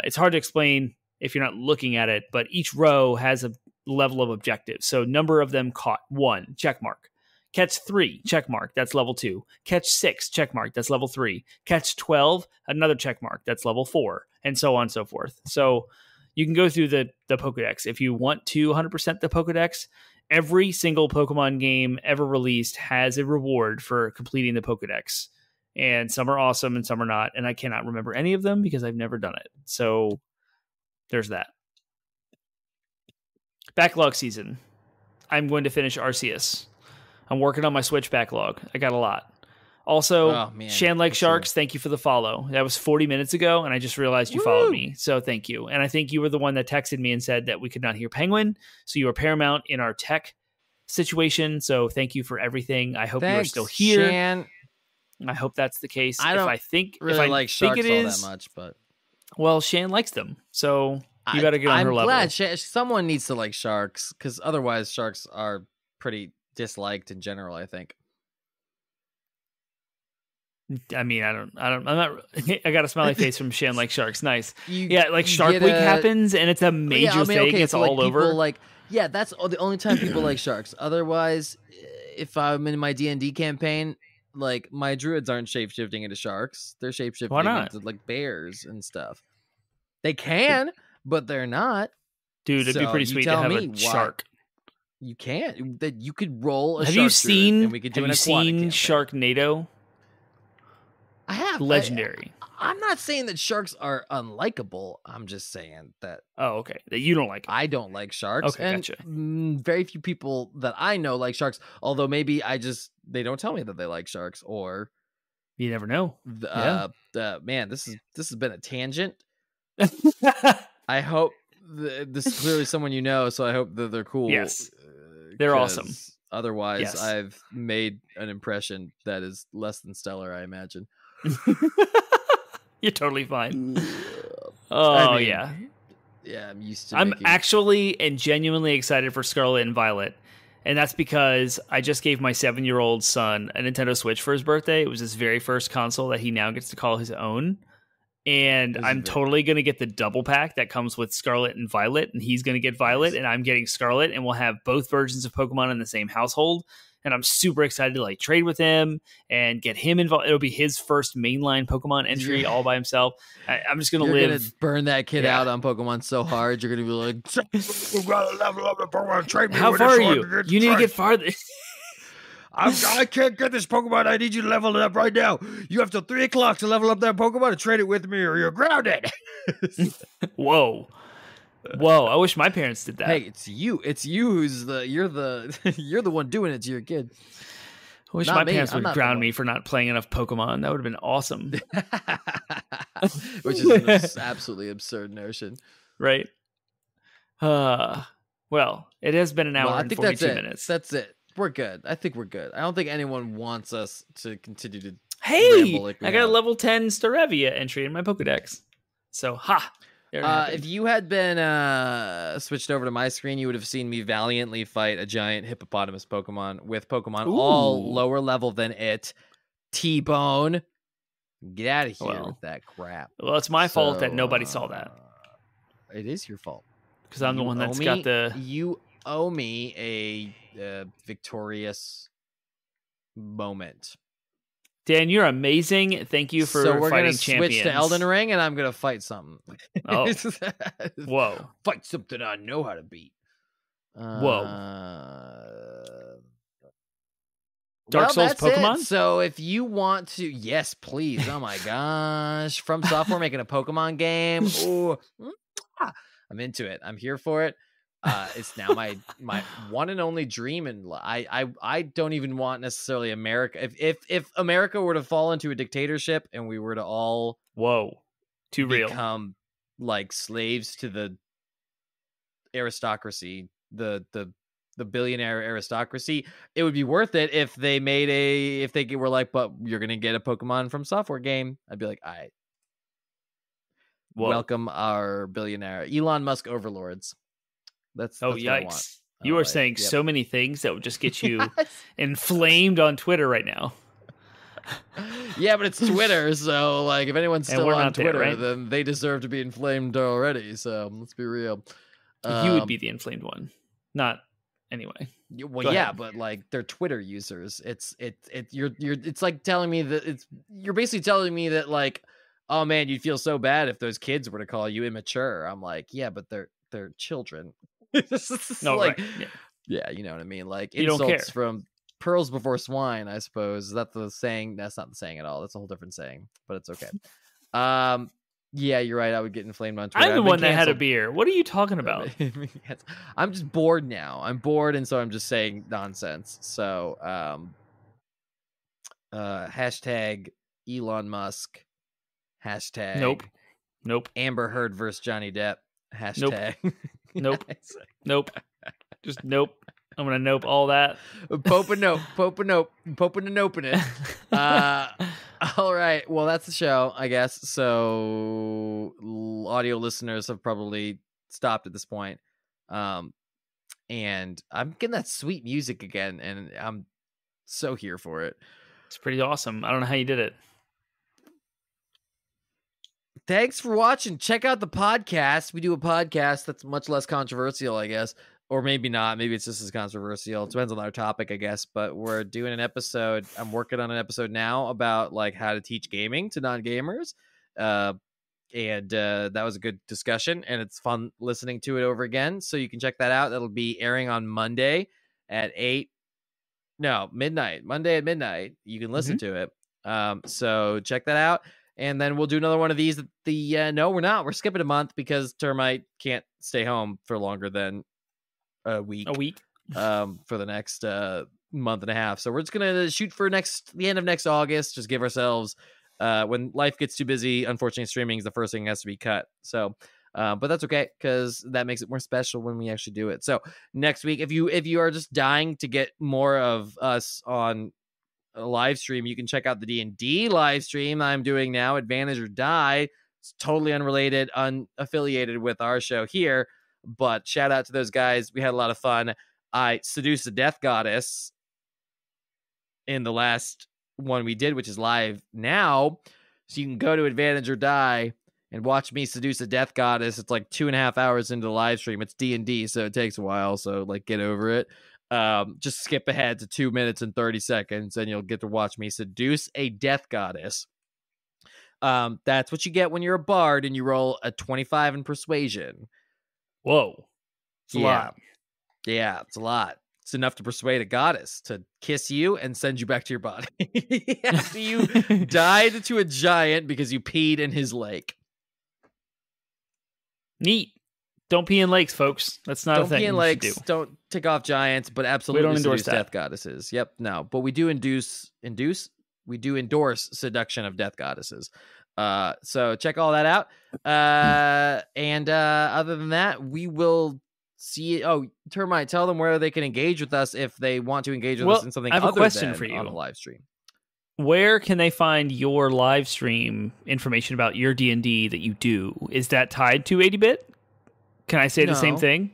It's hard to explain if you're not looking at it, but each row has a level of objectives. So number of them caught, 1, check mark. Catch 3, check mark, that's level 2. Catch 6, check mark, that's level 3. Catch 12, another check mark, that's level 4, and so on and so forth. So you can go through the Pokedex. If you want to 100% the Pokedex, every single Pokemon game ever released has a reward for completing the Pokedex. And some are awesome and some are not, and I cannot remember any of them because I've never done it. So there's that. Backlog season. I'm going to finish Arceus. I'm working on my Switch backlog. I got a lot. Also, Shan Lake Sharks, thank you for the follow. That was 40 minutes ago, and I just realized you followed me. So thank you. And I think you were the one that texted me and said that we could not hear Penguin. So you were paramount in our tech situation. So thank you for everything. I hope you're still here. Shan. I hope that's the case. I think Sharks all that much, but well, Shan likes them. So you got to get on her level. I'm glad someone needs to like Sharks, because otherwise Sharks are pretty disliked in general, I think. I mean, I'm not. I got a smiley face from Shan like Sharks. Nice. Shark Week happens and it's a major thing. It's so all over. That's the only time people like Sharks. Otherwise, if I'm in my D&D campaign, like my druids aren't shapeshifting into sharks. They're shapeshifting into like bears and stuff. They can, but they're not. Dude, it'd be pretty sweet to have a shark. You can't. That you could roll a Have shark you seen? druid, and we could do have an you seen Sharknado? I have. Legendary. I'm not saying that sharks are unlikable. I'm just saying that. Oh, okay. That you don't like them. I don't like sharks. Okay, and gotcha. Very few people that I know like sharks. Although maybe they don't tell me that they like sharks, or you never know. Man, this has been a tangent. I hope this is clearly someone you know, so I hope that they're cool. Yes, they're awesome. Otherwise, yes. I've made an impression that is less than stellar, I imagine. You're totally fine. Yeah, I'm used to. I'm actually and genuinely excited for Scarlet and Violet, and that's because I just gave my 7-year-old son a Nintendo Switch for his birthday. It was his very first console that he now gets to call his own. And I'm totally going to get the double pack that comes with Scarlet and Violet, and he's going to get Violet, and I'm getting Scarlet, and we'll have both versions of Pokemon in the same household. and I'm super excited to like trade with him and get him involved. It'll be his first mainline Pokemon entry all by himself. I'm just gonna You're live. gonna burn that kid out on Pokemon so hard. You're gonna be like, "You gotta level up the Pokemon. Trade me How with far this are one you? to You need to trade." get farther. I can't get this Pokemon. I need you to level it up right now. You have till 3 o'clock to level up that Pokemon and trade it with me, or you're grounded. Whoa. I wish my parents did that. Hey, it's you. It's you who's you're the one doing it to your kid. I wish my parents would ground me for not playing enough Pokemon. That would have been awesome. Which is an absolutely absurd notion. Right. Well, it has been an hour and 42 minutes. That's it. We're good. I think we're good. I don't think anyone wants us to continue to ramble like I got a level 10 Starevia entry in my Pokedex. So, if you had been switched over to my screen, you would have seen me valiantly fight a giant hippopotamus Pokemon with Pokemon all lower level than it. T-Bone. Get out of here with that crap. Well, it's my fault that nobody saw that. It is your fault. Because I'm the one that's got the... You owe me a victorious moment. Dan, you're amazing. Thank you for fighting champions. So we're going to switch to Elden Ring, and I'm going to fight something. Oh. Whoa. Fight something I know how to beat. Dark Souls Pokemon? It. So if you want to... Yes, please. Oh, my gosh. From Software making a Pokemon game. Ooh. I'm into it. I'm here for it. It's now my one and only dream, and I don't even want necessarily America. If America were to fall into a dictatorship and we were to all become like slaves to the aristocracy, the billionaire aristocracy, it would be worth it if they were like, but you're gonna get a Pokemon from Software game. I'd be like, all right. Welcome our billionaire Elon Musk overlords. That's yikes! What I want. You are saying so many things that would just get you inflamed on Twitter right now. Yeah, but it's Twitter, so like if anyone's still on Twitter, right? then they deserve to be inflamed already. So let's be real. You would be the inflamed one, not anyway. Well, yeah, but like they're Twitter users. It's like telling me that you're basically telling me that like, oh man, you'd feel so bad if those kids were to call you immature. I'm like, yeah, but they're children. No, like, right. Yeah, you know what I mean. Like you insults from pearls before swine, I suppose. Is that the saying? That's not the saying at all. That's a whole different saying, but it's okay. Yeah, you're right. I would get inflamed on Twitter. I'm the one that had a beer. What are you talking about? I'm just bored now. I'm bored, and so I'm just saying nonsense. So, hashtag Elon Musk. Hashtag Nope. Amber Heard versus Johnny Depp. Hashtag. Nope. Nope. Just nope. I'm gonna nope all that. Pope and nope. It. All right. Well, that's the show, I guess. So audio listeners have probably stopped at this point. And I'm getting that sweet music again, and I'm so here for it. It's pretty awesome. I don't know how you did it. Thanks for watching. Check out the podcast. We do a podcast that's much less controversial, I guess. Or maybe not. Maybe it's just as controversial. It depends on our topic, I guess. But we're doing an episode. I'm working on an episode now about like how to teach gaming to non-gamers. And that was a good discussion. And it's fun listening to it over again. So you can check that out. That'll be airing on Monday at midnight. Monday at midnight. You can listen to it. So check that out. And then we'll do another one of these. No, we're not. We're skipping a month because Termite can't stay home for longer than a week. For the next month and a half. So we're just gonna shoot for the end of next August. Just give ourselves when life gets too busy. Unfortunately, streaming is the first thing that has to be cut. So, but that's okay because that makes it more special when we actually do it. So next week, if you are just dying to get more of us on a live stream, you can check out the D&D live stream I'm doing now, Advantage or Die. It's totally unrelated, unaffiliated with our show here, but shout out to those guys. We had a lot of fun. I seduced the Death Goddess in the last one we did, which is live now. So you can go to Advantage or Die and watch me seduce a Death Goddess. It's like 2.5 hours into the live stream. It's D&D, so it takes a while. So like get over it. Just skip ahead to 2 minutes and 30 seconds, and you'll get to watch me seduce a death goddess. That's what you get when you're a bard and you roll a 25 in persuasion. Whoa. It's a lot. Yeah, it's a lot. It's enough to persuade a goddess to kiss you and send you back to your body. After you died to a giant because you peed in his lake. Neat. Don't pee in lakes, folks. That's not a thing. Don't pee in lakes. Don't tick off giants, but absolutely don't endorse seduce death goddesses. Yep, no. But we do endorse seduction of death goddesses. So check all that out. And other than that, we will see. Oh, Termite, tell them where they can engage with us if they want to engage with us in something. I have other a question than for you on a live stream. Where can they find your live stream information about your D&D that you do? Is that tied to 80-bit? Can I say the same thing?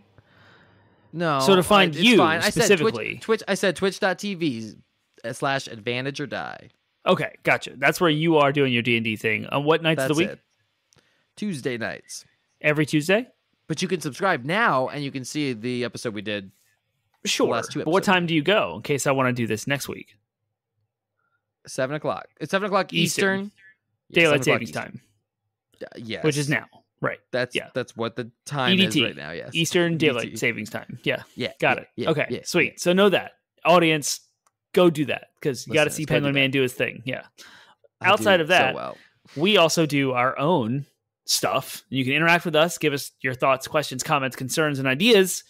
No. So to find you fine. specifically. I said twitch.tv/advantage or die. Okay, gotcha. That's where you are doing your D&D thing. On what nights of the week? It. Tuesday nights. Every Tuesday? But you can subscribe now, and you can see the episode we did. Sure. Last 2 but what time do you go, in case I want to do this next week? 7 o'clock. It's 7 o'clock Eastern. Daylight savings time. Yes. Which is now. Right. That's what the time EDT, is right now, yes. Eastern Daylight Savings Time. Yeah. Got it. Yeah, okay, yeah, sweet. yeah. So know that. Audience, go do that, because you got to see Penguin Man do his thing. Yeah. Outside of that, we also do our own stuff. You can interact with us, give us your thoughts, questions, comments, concerns, and ideas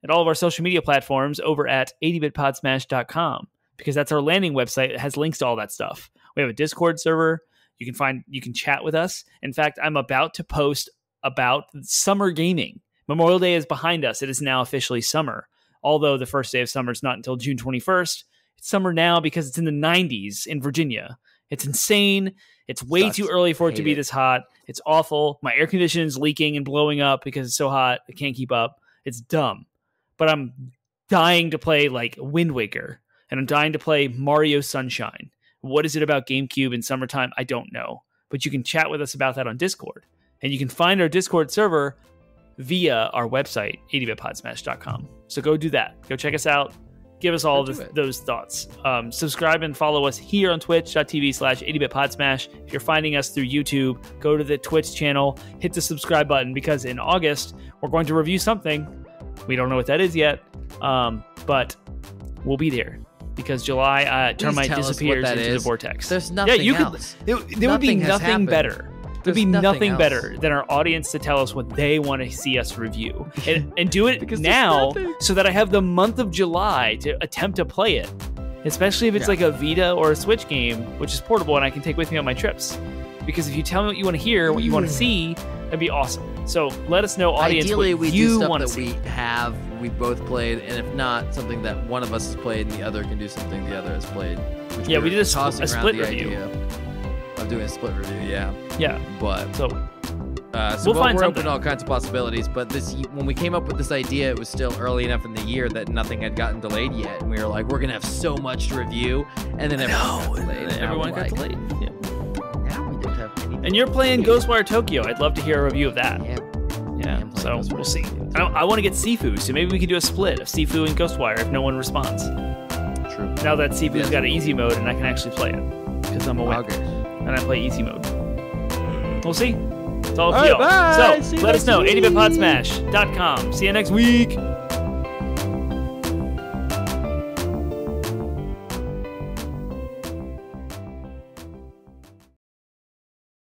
at all of our social media platforms over at 80bitpodsmash.com, because that's our landing website. It has links to all that stuff. We have a Discord server. You can chat with us. In fact, I'm about to post about summer gaming. Memorial Day is behind us. It is now officially summer. Although the first day of summer is not until June 21st. It's summer now because it's in the 90s in Virginia. It's insane. It's way too early for it to be this hot. It's awful. My air conditioner is leaking and blowing up because it's so hot. I can't keep up. It's dumb. But I'm dying to play like Wind Waker. And I'm dying to play Mario Sunshine. What is it about GameCube in summertime? I don't know. But you can chat with us about that on Discord. And you can find our Discord server via our website, 80bitpodsmash.com. So go do that. Go check us out. Give us all those thoughts. Subscribe and follow us here on twitch.tv/80bitpodsmash. If you're finding us through YouTube, go to the Twitch channel, hit the subscribe button, because in August, we're going to review something. We don't know what that is yet, but we'll be there. Because July, Termite disappears into the vortex. There's nothing else. There would be nothing better. There'd be nothing better than our audience to tell us what they want to see us review. And do it now so that I have the month of July to attempt to play it. Especially if it's like a Vita or a Switch game, which is portable and I can take with me on my trips. Because if you tell me what you want to hear, what you want to see, that'd be awesome. So let us know, audience, ideally, what you want to see. We both played, and if not, something that one of us has played and the other can do something the other has played. Yeah, we did a split review. Of doing a split review, yeah. But so we'll find something. Open all kinds of possibilities. But when we came up with this idea, it was still early enough in the year that nothing had gotten delayed yet, and we were like, we're gonna have so much to review, and then everyone got delayed. Yeah. Now we don't have anything. And you're playing Ghostwire Tokyo. I'd love to hear a review of that. Yeah. So we'll see. I want to get Sifu, so maybe we can do a split of Sifu and Ghostwire if no one responds. True. Now that Sifu's got an easy mode, and I can actually play it because I'm a wimp. And I play easy mode. We'll see. It's all up to y'all. So let us know. 80bitpodsmash.com. See you next week.